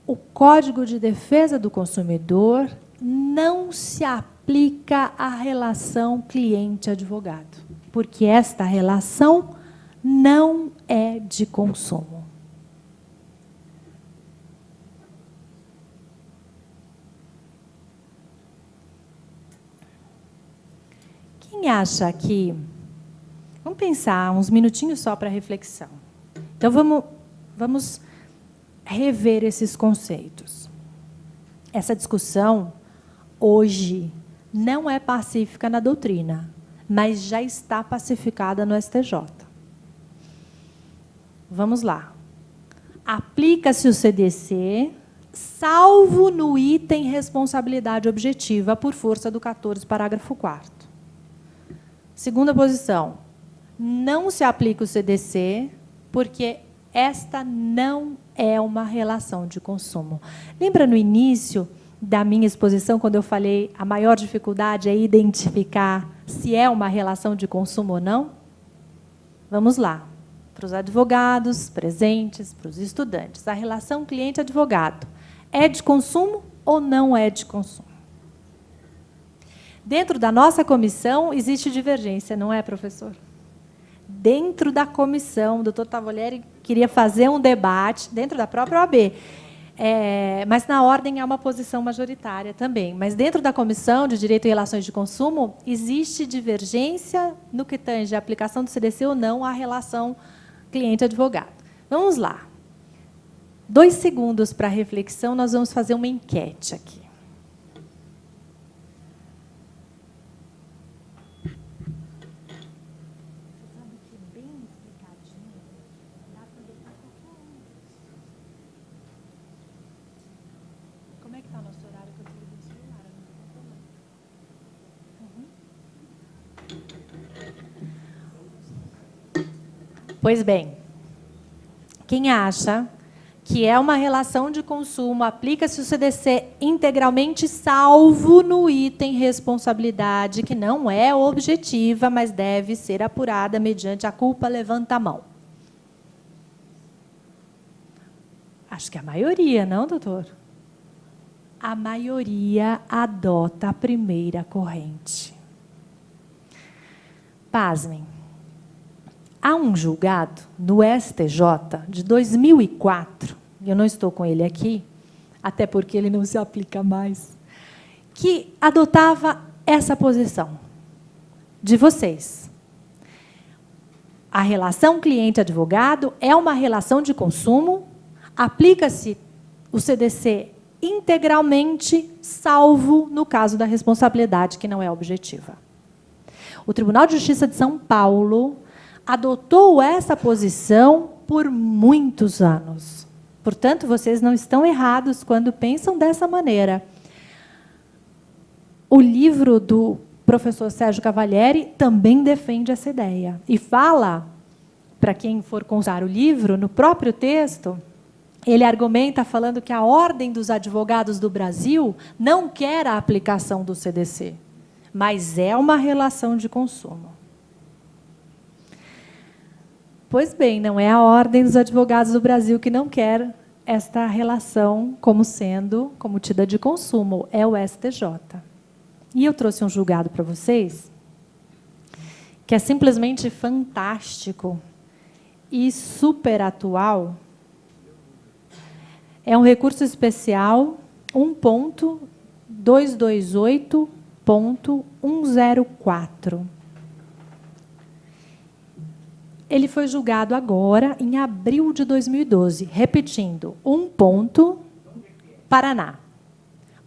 O Código de Defesa do Consumidor não se aplica à relação cliente-advogado, porque esta relação não é de consumo. Quem acha que... Vamos pensar uns minutinhos só para reflexão. Então, vamos rever esses conceitos. Essa discussão, hoje, não é pacífica na doutrina, mas já está pacificada no STJ. Vamos lá. Aplica-se o CDC, salvo no item responsabilidade objetiva, por força do 14, parágrafo 4º. Segunda posição. Não se aplica o CDC, porque esta não é uma relação de consumo. Lembra no início da minha exposição, quando eu falei a maior dificuldade é identificar se é uma relação de consumo ou não? Vamos lá. Para os advogados presentes, para os estudantes. A relação cliente-advogado é de consumo ou não é de consumo? Dentro da nossa comissão existe divergência, não é, professor? Dentro da comissão, o doutor Tavolieri queria fazer um debate, dentro da própria OAB, mas na ordem há uma posição majoritária também. Mas dentro da Comissão de Direito e Relações de Consumo, existe divergência no que tange a aplicação do CDC ou não à relação cliente-advogado. Vamos lá. 2 segundos para reflexão, nós vamos fazer uma enquete aqui. Pois bem, quem acha que é uma relação de consumo, aplica-se o CDC integralmente, salvo no item responsabilidade, que não é objetiva, mas deve ser apurada mediante a culpa, levanta a mão. Acho que a maioria, não, doutor? A maioria adota a primeira corrente. Pasmem. Há um julgado no STJ de 2004, eu não estou com ele aqui, até porque ele não se aplica mais, que adotava essa posição de vocês. A relação cliente-advogado é uma relação de consumo, aplica-se o CDC integralmente, salvo no caso da responsabilidade, que não é objetiva. O Tribunal de Justiça de São Paulo adotou essa posição por muitos anos. Portanto, vocês não estão errados quando pensam dessa maneira. O livro do professor Sérgio Cavalieri também defende essa ideia. E fala, para quem for consultar o livro, no próprio texto, ele argumenta falando que a Ordem dos Advogados do Brasil não quer a aplicação do CDC, mas é uma relação de consumo. Pois bem, não é a Ordem dos Advogados do Brasil que não quer esta relação como tida de consumo, é o STJ. E eu trouxe um julgado para vocês, que é simplesmente fantástico e super atual. É um recurso especial 1.228.104. Ele foi julgado agora, em abril de 2012. Repetindo, Paraná.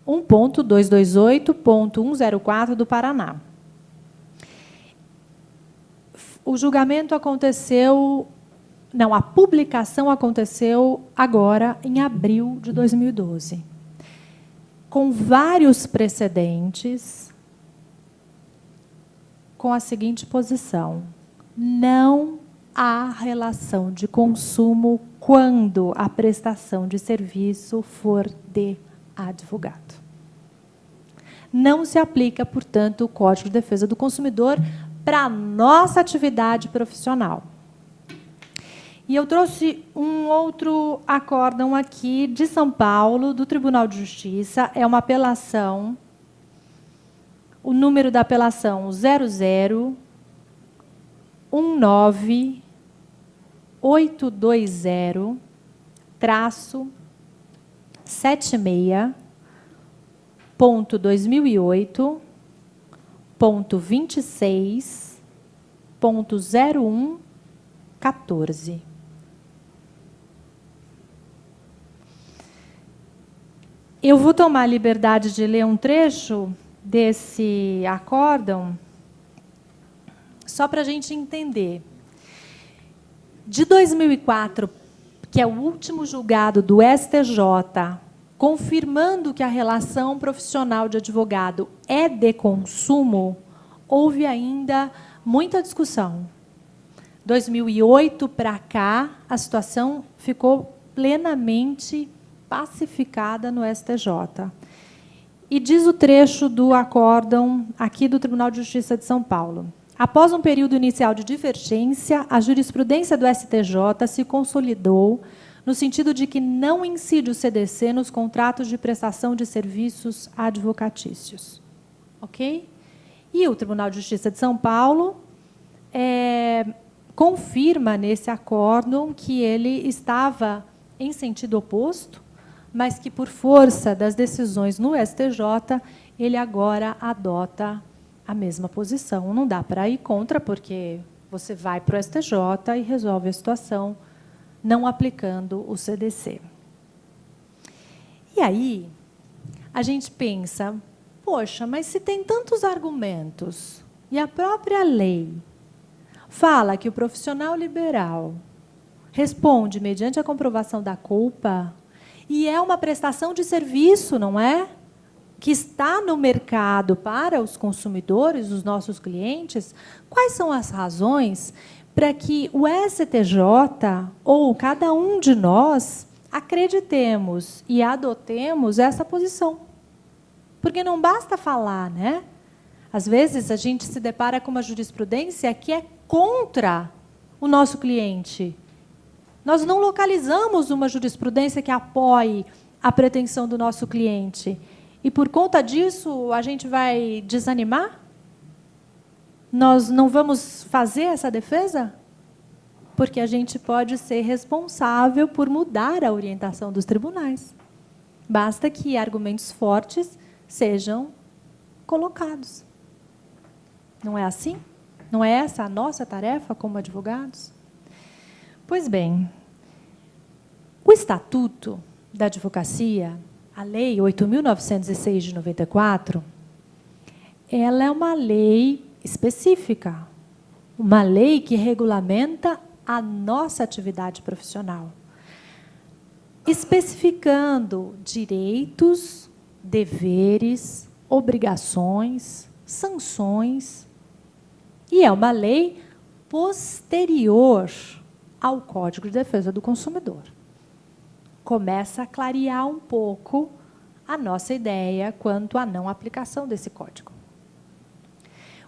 1.228.104 do Paraná. O julgamento aconteceu... Não, a publicação aconteceu agora, em abril de 2012. Com vários precedentes, com a seguinte posição: não há relação de consumo quando a prestação de serviço for de advogado. Não se aplica, portanto, o Código de Defesa do Consumidor para a nossa atividade profissional. E eu trouxe um outro acórdão aqui de São Paulo, do Tribunal de Justiça. É uma apelação. O número da apelação 001-820.2008.26.0114. Eu vou tomar a liberdade de ler um trecho desse acórdão, só para a gente entender. De 2004, que é o último julgado do STJ, confirmando que a relação profissional de advogado é de consumo, houve ainda muita discussão. 2008 para cá, a situação ficou plenamente pacificada no STJ. E diz o trecho do acórdão aqui do Tribunal de Justiça de São Paulo. Após um período inicial de divergência, a jurisprudência do STJ se consolidou no sentido de que não incide o CDC nos contratos de prestação de serviços advocatícios. Ok? E o Tribunal de Justiça de São Paulo confirma nesse acórdão que ele estava em sentido oposto, mas que, por força das decisões no STJ, ele agora adota a mesma posição. Não dá para ir contra, porque você vai para o STJ e resolve a situação não aplicando o CDC. E aí, a gente pensa, poxa, mas se tem tantos argumentos e a própria lei fala que o profissional liberal responde mediante a comprovação da culpa, e é uma prestação de serviço, não é? Que está no mercado para os consumidores, os nossos clientes, quais são as razões para que o STJ, ou cada um de nós, acreditemos e adotemos essa posição. Porque não basta falar, né? Às vezes, a gente se depara com uma jurisprudência que é contra o nosso cliente. Nós não localizamos uma jurisprudência que apoie a pretensão do nosso cliente. E, por conta disso, a gente vai desanimar? Nós não vamos fazer essa defesa? Porque a gente pode ser responsável por mudar a orientação dos tribunais. Basta que argumentos fortes sejam colocados. Não é assim? Não é essa a nossa tarefa como advogados? Pois bem, o Estatuto da Advocacia, a Lei 8.906 de 94, ela é uma lei específica, uma lei que regulamenta a nossa atividade profissional, especificando direitos, deveres, obrigações, sanções, e é uma lei posterior ao Código de Defesa do Consumidor. Começa a clarear um pouco a nossa ideia quanto à não aplicação desse código.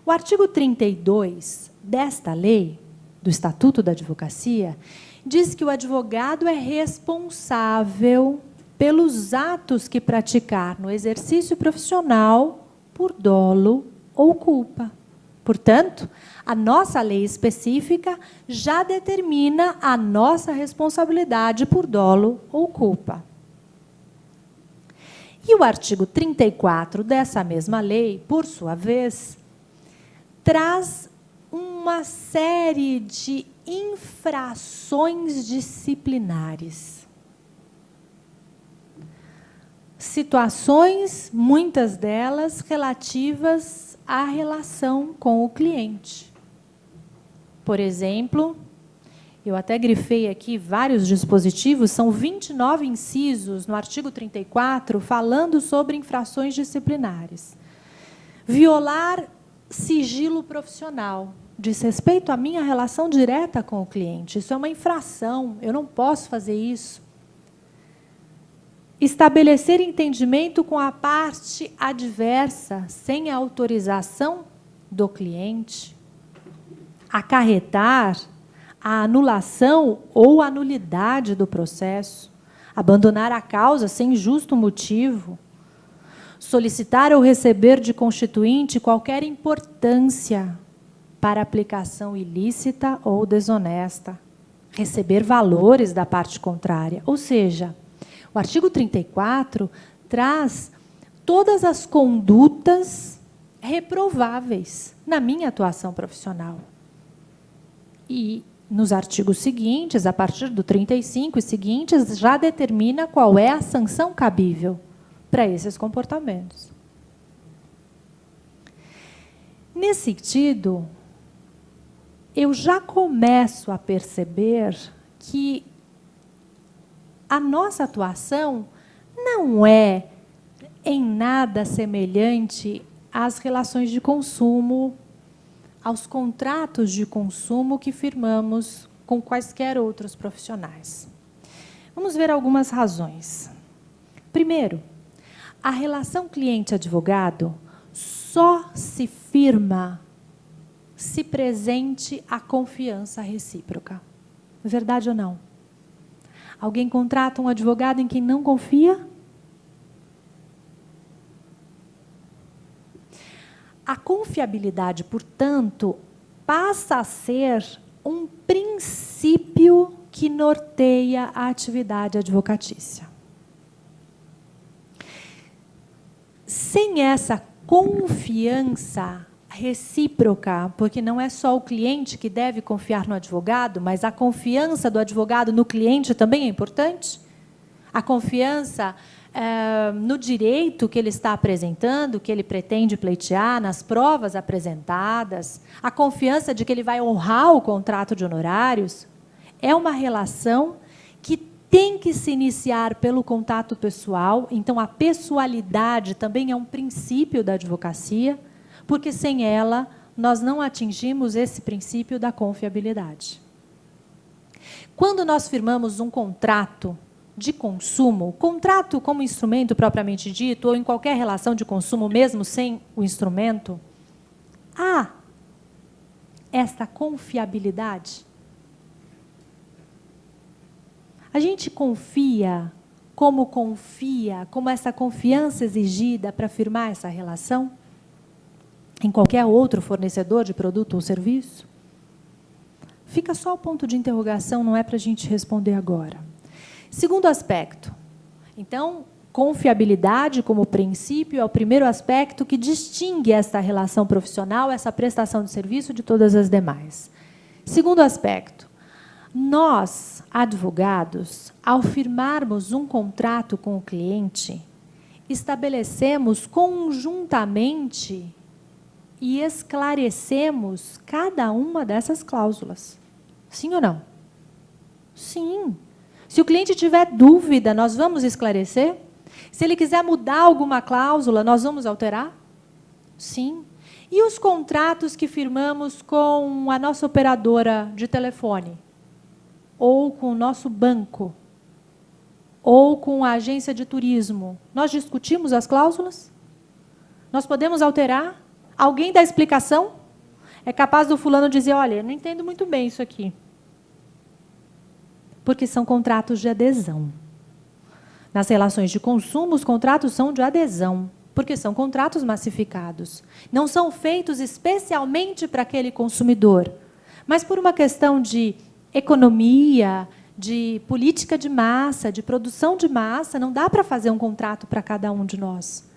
O artigo 32 desta lei, do Estatuto da Advocacia, diz que o advogado é responsável pelos atos que praticar no exercício profissional por dolo ou culpa. Portanto, a nossa lei específica já determina a nossa responsabilidade por dolo ou culpa. E o artigo 34 dessa mesma lei, por sua vez, traz uma série de infrações disciplinares. Situações, muitas delas, relativas à relação com o cliente. Por exemplo, eu até grifei aqui vários dispositivos, são 29 incisos no artigo 34, falando sobre infrações disciplinares. Violar sigilo profissional, diz respeito à minha relação direta com o cliente. Isso é uma infração, eu não posso fazer isso. Estabelecer entendimento com a parte adversa, sem a autorização do cliente. Acarretar a anulação ou a nulidade do processo. Abandonar a causa sem justo motivo. Solicitar ou receber de constituinte qualquer importância para aplicação ilícita ou desonesta. Receber valores da parte contrária. Ou seja, o artigo 34 traz todas as condutas reprováveis na minha atuação profissional. E nos artigos seguintes, a partir do 35 e seguintes, já determina qual é a sanção cabível para esses comportamentos. Nesse sentido, eu já começo a perceber que a nossa atuação não é em nada semelhante às relações de consumo, aos contratos de consumo que firmamos com quaisquer outros profissionais. Vamos ver algumas razões. Primeiro, a relação cliente-advogado só se firma se presente a confiança recíproca. Verdade ou não? Alguém contrata um advogado em quem não confia? A confiabilidade, portanto, passa a ser um princípio que norteia a atividade advocatícia. Sem essa confiança recíproca, porque não é só o cliente que deve confiar no advogado, mas a confiança do advogado no cliente também é importante. A confiança no direito que ele está apresentando, que ele pretende pleitear, nas provas apresentadas, a confiança de que ele vai honrar o contrato de honorários, é uma relação que tem que se iniciar pelo contato pessoal. Então, a pessoalidade também é um princípio da advocacia, porque sem ela nós não atingimos esse princípio da confiabilidade. Quando nós firmamos um contrato de consumo, contrato como instrumento propriamente dito, ou em qualquer relação de consumo, mesmo sem o instrumento, há esta confiabilidade. A gente confia como essa confiança exigida para firmar essa relação em qualquer outro fornecedor de produto ou serviço? Fica só o ponto de interrogação, não é para a gente responder agora. Segundo aspecto, então, confiabilidade como princípio é o primeiro aspecto que distingue esta relação profissional, essa prestação de serviço de todas as demais. Segundo aspecto, nós, advogados, ao firmarmos um contrato com o cliente, estabelecemos conjuntamente e esclarecemos cada uma dessas cláusulas. Sim ou não? Sim. Se o cliente tiver dúvida, nós vamos esclarecer? Se ele quiser mudar alguma cláusula, nós vamos alterar? Sim. E os contratos que firmamos com a nossa operadora de telefone? Ou com o nosso banco? Ou com a agência de turismo? Nós discutimos as cláusulas? Nós podemos alterar? Alguém dá explicação? É capaz do fulano dizer, olha, eu não entendo muito bem isso aqui. Porque são contratos de adesão. Nas relações de consumo, os contratos são de adesão, porque são contratos massificados. Não são feitos especialmente para aquele consumidor, mas por uma questão de economia, de política de massa, de produção de massa, não dá para fazer um contrato para cada um de nós.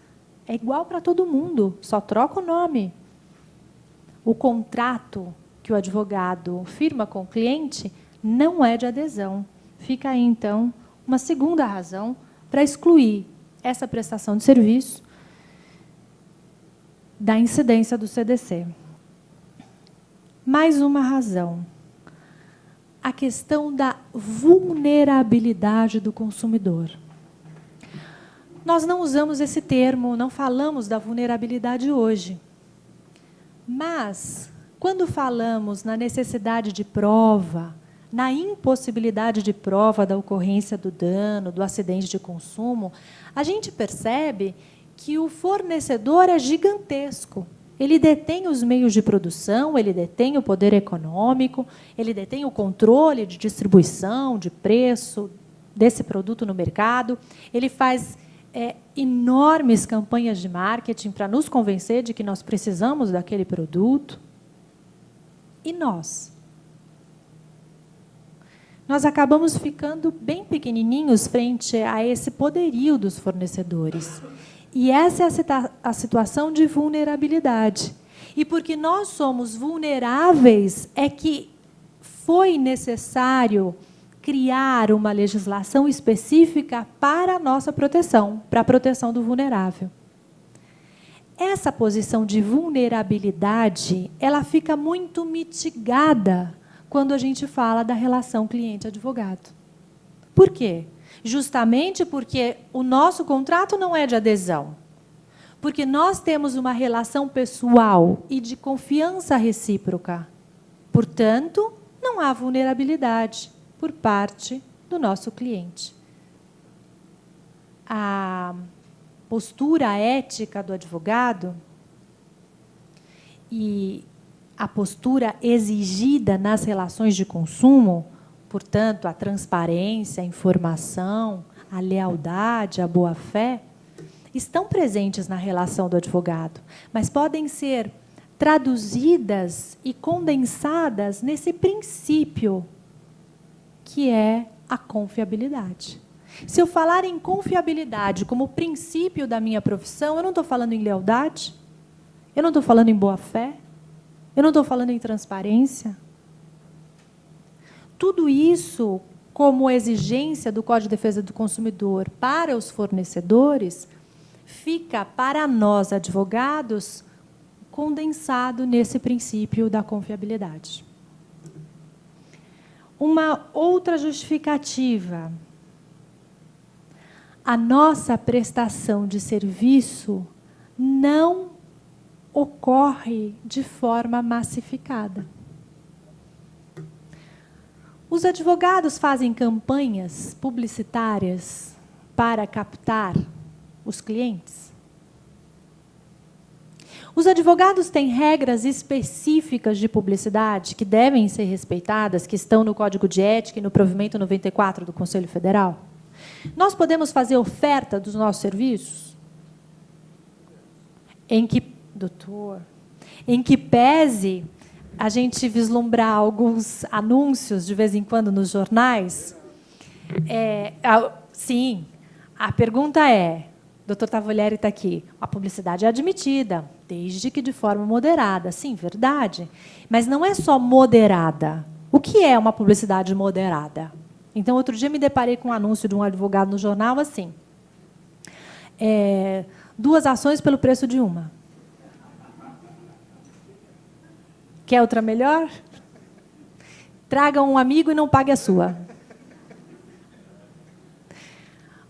É igual para todo mundo, só troca o nome. O contrato que o advogado firma com o cliente não é de adesão. Fica aí, então, uma segunda razão para excluir essa prestação de serviço da incidência do CDC. Mais uma razão. A questão da vulnerabilidade do consumidor. Nós não usamos esse termo, não falamos da vulnerabilidade hoje. Mas, quando falamos na necessidade de prova, na impossibilidade de prova da ocorrência do dano, do acidente de consumo, a gente percebe que o fornecedor é gigantesco. Ele detém os meios de produção, ele detém o poder econômico, ele detém o controle de distribuição, de preço desse produto no mercado, ele faz enormes campanhas de marketing para nos convencer de que nós precisamos daquele produto. E nós? Nós acabamos ficando bem pequenininhos frente a esse poderio dos fornecedores. E essa é a situação de vulnerabilidade. E porque nós somos vulneráveis, é que foi necessário criar uma legislação específica para a nossa proteção, para a proteção do vulnerável. Essa posição de vulnerabilidade, ela fica muito mitigada quando a gente fala da relação cliente-advogado. Por quê? Justamente porque o nosso contrato não é de adesão. Porque nós temos uma relação pessoal e de confiança recíproca. Portanto, não há vulnerabilidade por parte do nosso cliente. A postura ética do advogado e a postura exigida nas relações de consumo, portanto, a transparência, a informação, a lealdade, a boa-fé, estão presentes na relação do advogado, mas podem ser traduzidas e condensadas nesse princípio que é a confiabilidade. Se eu falar em confiabilidade como princípio da minha profissão, eu não estou falando em lealdade, eu não estou falando em boa-fé, eu não estou falando em transparência. Tudo isso, como exigência do Código de Defesa do Consumidor para os fornecedores, fica para nós, advogados, condensado nesse princípio da confiabilidade. Uma outra justificativa. A nossa prestação de serviço não ocorre de forma massificada. Os advogados fazem campanhas publicitárias para captar os clientes? Os advogados têm regras específicas de publicidade que devem ser respeitadas, que estão no Código de Ética e no provimento 94 do Conselho Federal? Nós podemos fazer oferta dos nossos serviços? Em que pese a gente vislumbrar alguns anúncios, de vez em quando, nos jornais? Sim, a pergunta é, Dr. Tavolieri está aqui, a publicidade é admitida, desde que de forma moderada. Sim, verdade. Mas não é só moderada. O que é uma publicidade moderada? Então, outro dia me deparei com um anúncio de um advogado no jornal assim, 2 ações pelo preço de uma. Quer outra melhor? Traga um amigo e não pague a sua.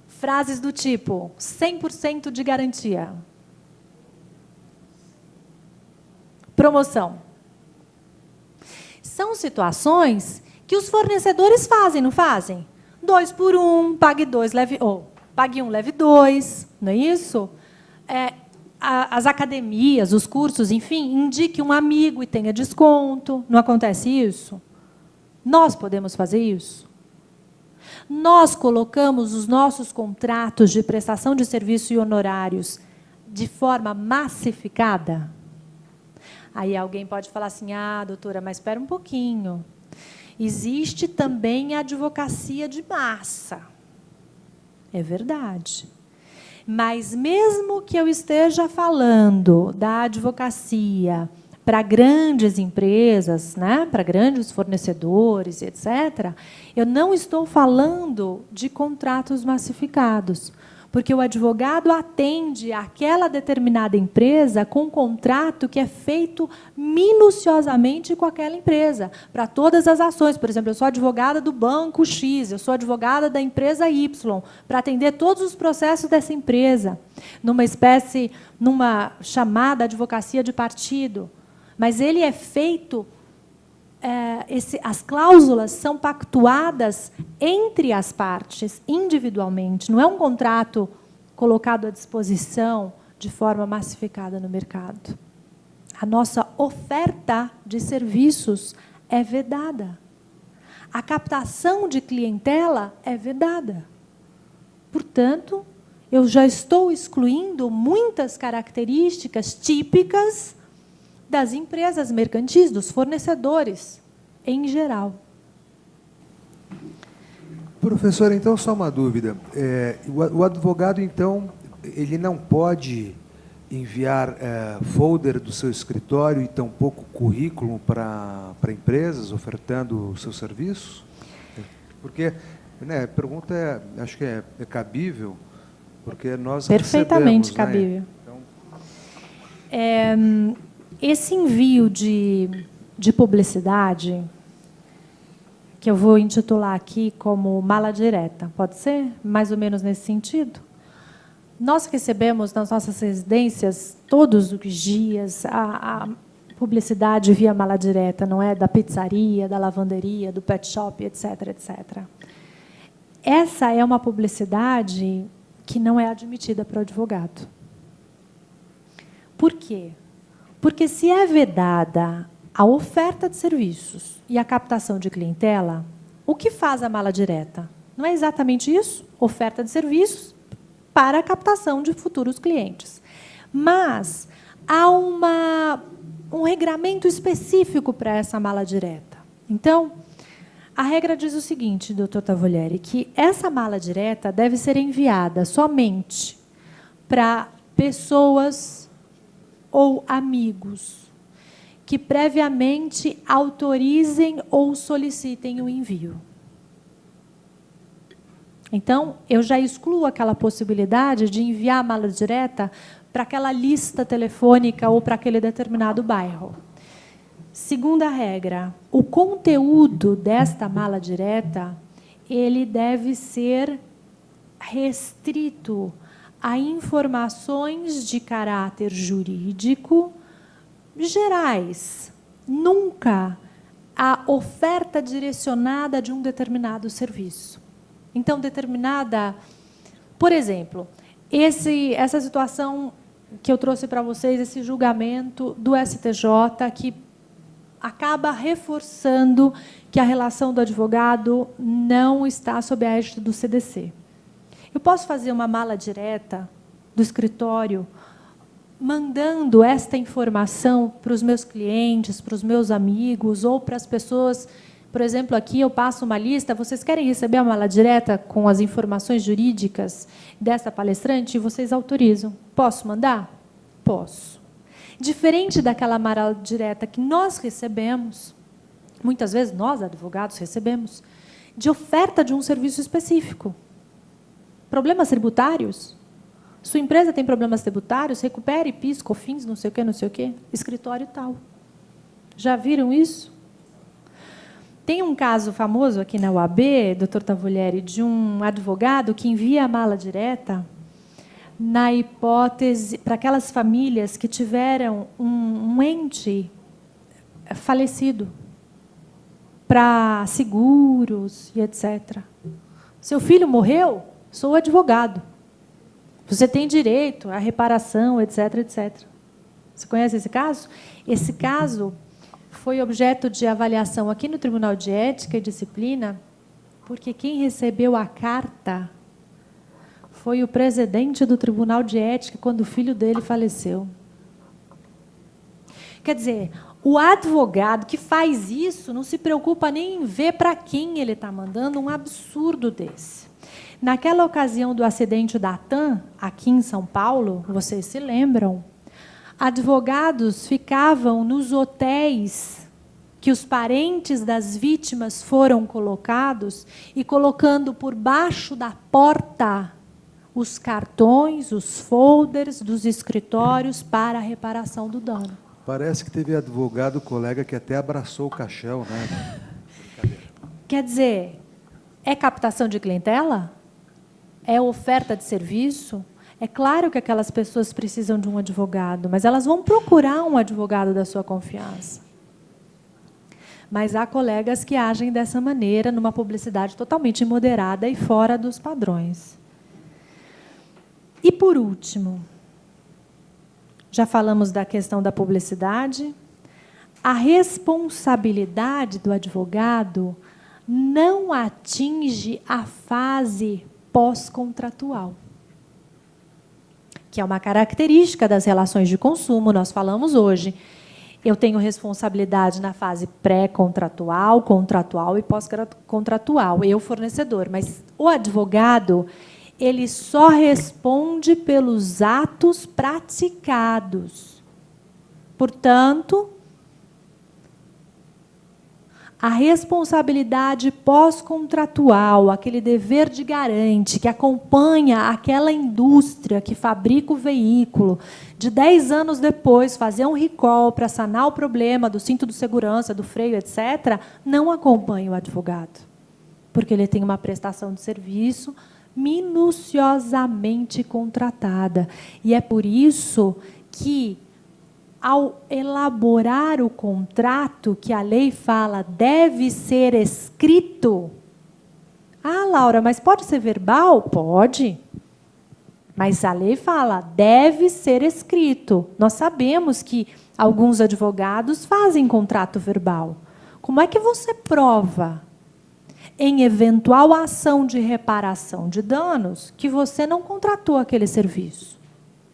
Frases do tipo, 100% de garantia. Promoção. São situações que os fornecedores fazem, não fazem? 2 por 1, pague 2, leve... pague 1, leve 2, não é isso? As academias, os cursos, enfim, indique um amigo e tenha desconto. Não acontece isso? Nós podemos fazer isso? Nós colocamos os nossos contratos de prestação de serviço e honorários de forma massificada? Aí alguém pode falar assim, doutora, mas espera um pouquinho. Existe também a advocacia de massa. É verdade. Mas mesmo que eu esteja falando da advocacia para grandes empresas, né, para grandes fornecedores, etc., eu não estou falando de contratos massificados, porque o advogado atende àquela determinada empresa com um contrato que é feito minuciosamente com aquela empresa, para todas as ações. Por exemplo, eu sou advogada do banco X, eu sou advogada da empresa Y, para atender todos os processos dessa empresa, numa chamada advocacia de partido. Mas ele é feito, as cláusulas são pactuadas entre as partes, individualmente. Não é um contrato colocado à disposição de forma massificada no mercado. A nossa oferta de serviços é vedada. A captação de clientela é vedada. Portanto, eu já estou excluindo muitas características típicas das empresas mercantis, dos fornecedores, em geral. Professor, então, só uma dúvida. O advogado, então, ele não pode enviar folder do seu escritório e tampouco currículo para empresas ofertando os seus serviços? Porque, né, a pergunta acho que é cabível, porque nós perfeitamente recebemos, cabível. Né? Então... Esse envio de publicidade, que eu vou intitular aqui como mala direta, pode ser? Mais ou menos nesse sentido? Nós recebemos nas nossas residências, todos os dias, a publicidade via mala direta, não é? Da pizzaria, da lavanderia, do pet shop, etc., etc. Essa é uma publicidade que não é admitida para o advogado. Por quê? Porque, se é vedada a oferta de serviços e a captação de clientela, o que faz a mala direta? Não é exatamente isso? Oferta de serviços para a captação de futuros clientes. Mas há um regramento específico para essa mala direta. Então, a regra diz o seguinte, doutor Tavolieri, que essa mala direta deve ser enviada somente para pessoas ou amigos que previamente autorizem ou solicitem o envio. Então, eu já excluo aquela possibilidade de enviar a mala direta para aquela lista telefônica ou para aquele determinado bairro. Segunda regra, o conteúdo desta mala direta, ele deve ser restrito a informações de caráter jurídico gerais, nunca a oferta direcionada de um determinado serviço. Então, por exemplo, essa situação que eu trouxe para vocês, esse julgamento do STJ, que acaba reforçando que a relação do advogado não está sob a égide do CDC. Eu posso fazer uma mala direta do escritório, mandando esta informação para os meus clientes, para os meus amigos, ou para as pessoas. Por exemplo, aqui eu passo uma lista, vocês querem receber a mala direta com as informações jurídicas dessa palestrante? E vocês autorizam. Posso mandar? Posso. Diferente daquela mala direta que nós recebemos, muitas vezes nós, advogados, recebemos, de oferta de um serviço específico. Problemas tributários? Sua empresa tem problemas tributários? Recupere PIS, COFINS, não sei o quê, não sei o quê. Escritório tal. Já viram isso? Tem um caso famoso aqui na UAB, doutor Tavolieri, de um advogado que envia a mala direta na hipótese para aquelas famílias que tiveram um ente falecido, para seguros e etc. Seu filho morreu? Sou advogado. Você tem direito à reparação, etc, etc. Você conhece esse caso? Esse caso foi objeto de avaliação aqui no Tribunal de Ética e Disciplina, porque quem recebeu a carta foi o presidente do Tribunal de Ética quando o filho dele faleceu. Quer dizer, o advogado que faz isso não se preocupa nem em ver para quem ele está mandando um absurdo desse. Naquela ocasião do acidente da TAM, aqui em São Paulo, vocês se lembram, advogados ficavam nos hotéis que os parentes das vítimas foram colocados e colocando por baixo da porta os cartões, os folders dos escritórios para a reparação do dano. Parece que teve advogado colega que até abraçou o caixão, né? Quer dizer, é captação de clientela? É oferta de serviço? É claro que aquelas pessoas precisam de um advogado, mas elas vão procurar um advogado da sua confiança. Mas há colegas que agem dessa maneira, numa publicidade totalmente imoderada e fora dos padrões. E, por último, já falamos da questão da publicidade, a responsabilidade do advogado não atinge a fase pós-contratual, que é uma característica das relações de consumo, nós falamos hoje. Eu tenho responsabilidade na fase pré-contratual, contratual e pós-contratual, eu fornecedor, mas o advogado, ele só responde pelos atos praticados. Portanto, a responsabilidade pós-contratual, aquele dever de garante que acompanha aquela indústria que fabrica o veículo, de 10 anos depois, fazer um recall para sanar o problema do cinto de segurança, do freio, etc., não acompanha o advogado, porque ele tem uma prestação de serviço minuciosamente contratada. E é por isso que, ao elaborar o contrato, que a lei fala deve ser escrito. Ah, Laura, mas pode ser verbal? Pode. Mas a lei fala deve ser escrito. Nós sabemos que alguns advogados fazem contrato verbal. Como é que você prova, em eventual ação de reparação de danos, que você não contratou aquele serviço?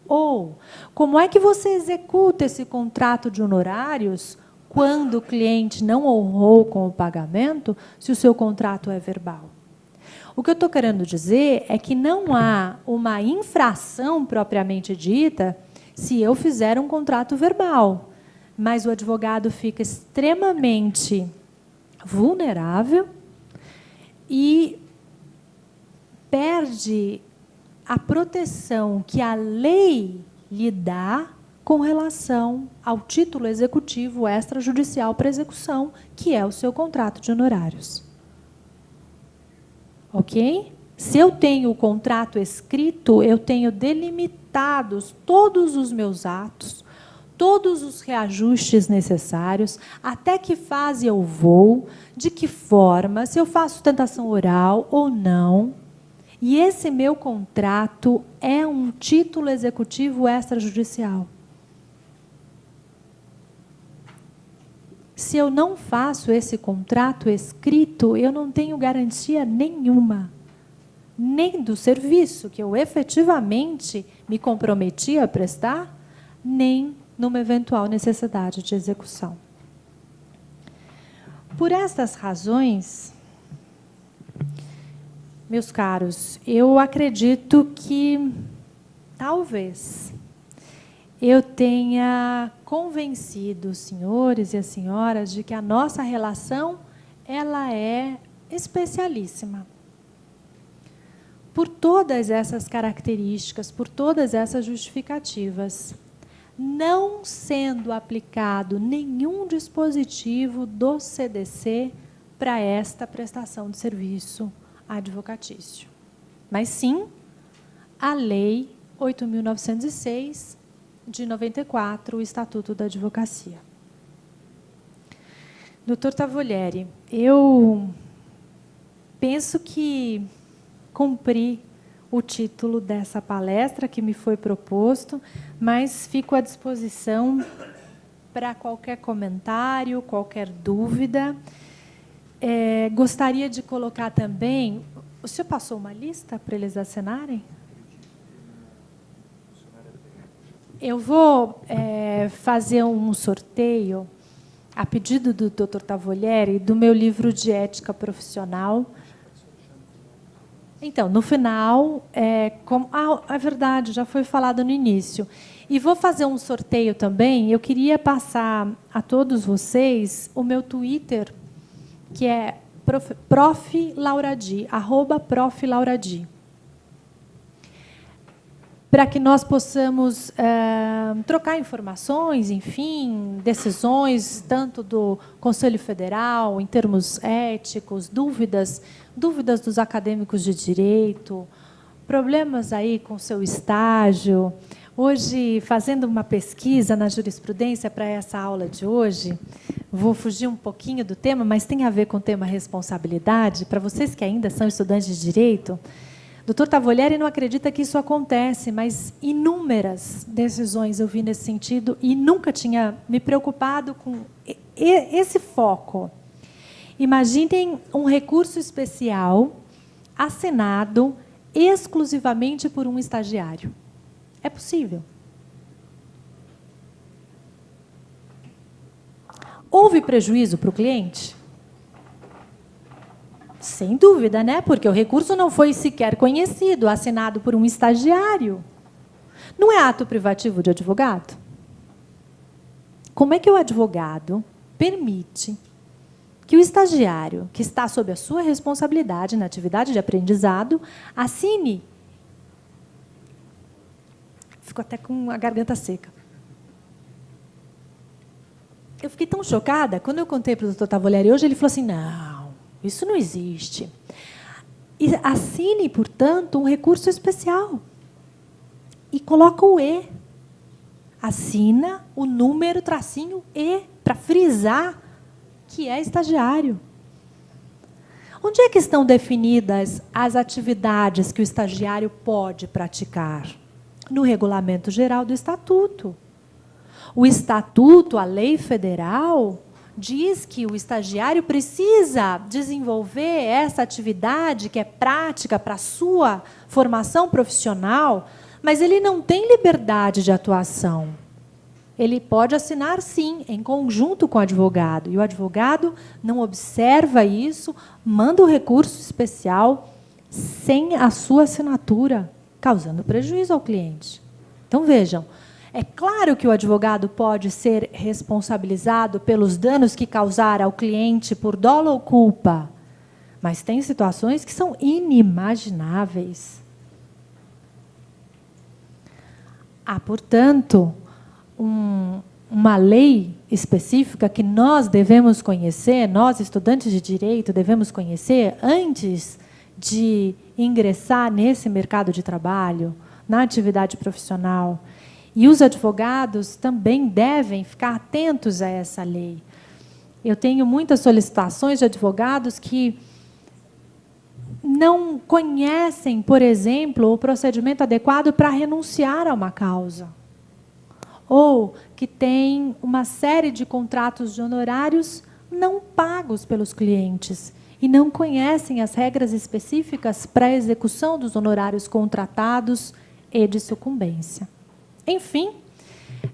Ou, como é que você executa esse contrato de honorários quando o cliente não honrou com o pagamento, se o seu contrato é verbal? O que eu estou querendo dizer é que não há uma infração propriamente dita se eu fizer um contrato verbal, mas o advogado fica extremamente vulnerável e perde a proteção que a lei lhe dá com relação ao título executivo extrajudicial para execução, que é o seu contrato de honorários. Ok? Se eu tenho o contrato escrito, eu tenho delimitados todos os meus atos, todos os reajustes necessários, até que fase eu vou, de que forma, se eu faço sustentação oral ou não. E esse meu contrato é um título executivo extrajudicial. Se eu não faço esse contrato escrito, eu não tenho garantia nenhuma, nem do serviço que eu efetivamente me comprometi a prestar, nem numa eventual necessidade de execução. Por estas razões, meus caros, eu acredito que, talvez, eu tenha convencido os senhores e as senhoras de que a nossa relação ela é especialíssima. Por todas essas características, por todas essas justificativas, não sendo aplicado nenhum dispositivo do CDC para esta prestação de serviço advocatício. Mas, sim, a Lei 8.906, de 94, o Estatuto da Advocacia. Doutor Tavolieri, eu penso que cumpri o título dessa palestra que me foi proposto, mas fico à disposição para qualquer comentário, qualquer dúvida. Gostaria de colocar também... O senhor passou uma lista para eles assinarem? Eu vou fazer um sorteio, a pedido do Dr. Tavolieri, do meu livro de ética profissional. Então, no final, é verdade, já foi falado no início. E vou fazer um sorteio também. Eu queria passar a todos vocês o meu Twitter, que é Prof. Lauradi, @Prof. Lauradi. Para que nós possamos trocar informações, enfim, decisões, tanto do Conselho Federal, em termos éticos, dúvidas dos acadêmicos de direito, problemas aí com seu estágio. Hoje, fazendo uma pesquisa na jurisprudência para essa aula de hoje, vou fugir um pouquinho do tema, mas tem a ver com o tema responsabilidade. Para vocês que ainda são estudantes de direito, Dr. Tavolieri não acredita que isso acontece, mas inúmeras decisões eu vi nesse sentido e nunca tinha me preocupado com esse foco. Imaginem um recurso especial assinado exclusivamente por um estagiário. É possível. Houve prejuízo para o cliente? Sem dúvida, né? Porque o recurso não foi sequer conhecido, assinado por um estagiário. Não é ato privativo de advogado? Como é que o advogado permite que o estagiário, que está sob a sua responsabilidade na atividade de aprendizado, assine? Fico até com a garganta seca. Eu fiquei tão chocada, quando eu contei para o Dr. Tavolieri hoje, ele falou assim, não, isso não existe. E assine, portanto, um recurso especial. E coloca o E. Assina o número, tracinho E, para frisar que é estagiário. Onde é que estão definidas as atividades que o estagiário pode praticar? No Regulamento Geral do Estatuto. O Estatuto, a lei federal, diz que o estagiário precisa desenvolver essa atividade que é prática para a sua formação profissional, mas ele não tem liberdade de atuação. Ele pode assinar, sim, em conjunto com o advogado. E o advogado não observa isso, manda o recurso especial sem a sua assinatura, causando prejuízo ao cliente. Então, vejam, é claro que o advogado pode ser responsabilizado pelos danos que causar ao cliente por dolo ou culpa, mas tem situações que são inimagináveis. Há, portanto, uma lei específica que nós devemos conhecer, nós, estudantes de direito, devemos conhecer antes de ingressar nesse mercado de trabalho, na atividade profissional, E os advogados também devem ficar atentos a essa lei. Eu tenho muitas solicitações de advogados que não conhecem, por exemplo, o procedimento adequado para renunciar a uma causa. Ou que têm uma série de contratos de honorários não pagos pelos clientes e não conhecem as regras específicas para a execução dos honorários contratados e de sucumbência. Enfim,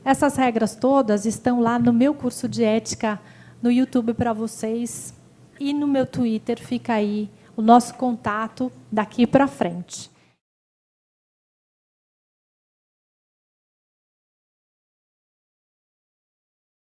essas regras todas estão lá no meu curso de ética no YouTube para vocês, e no meu Twitter fica aí o nosso contato daqui para frente.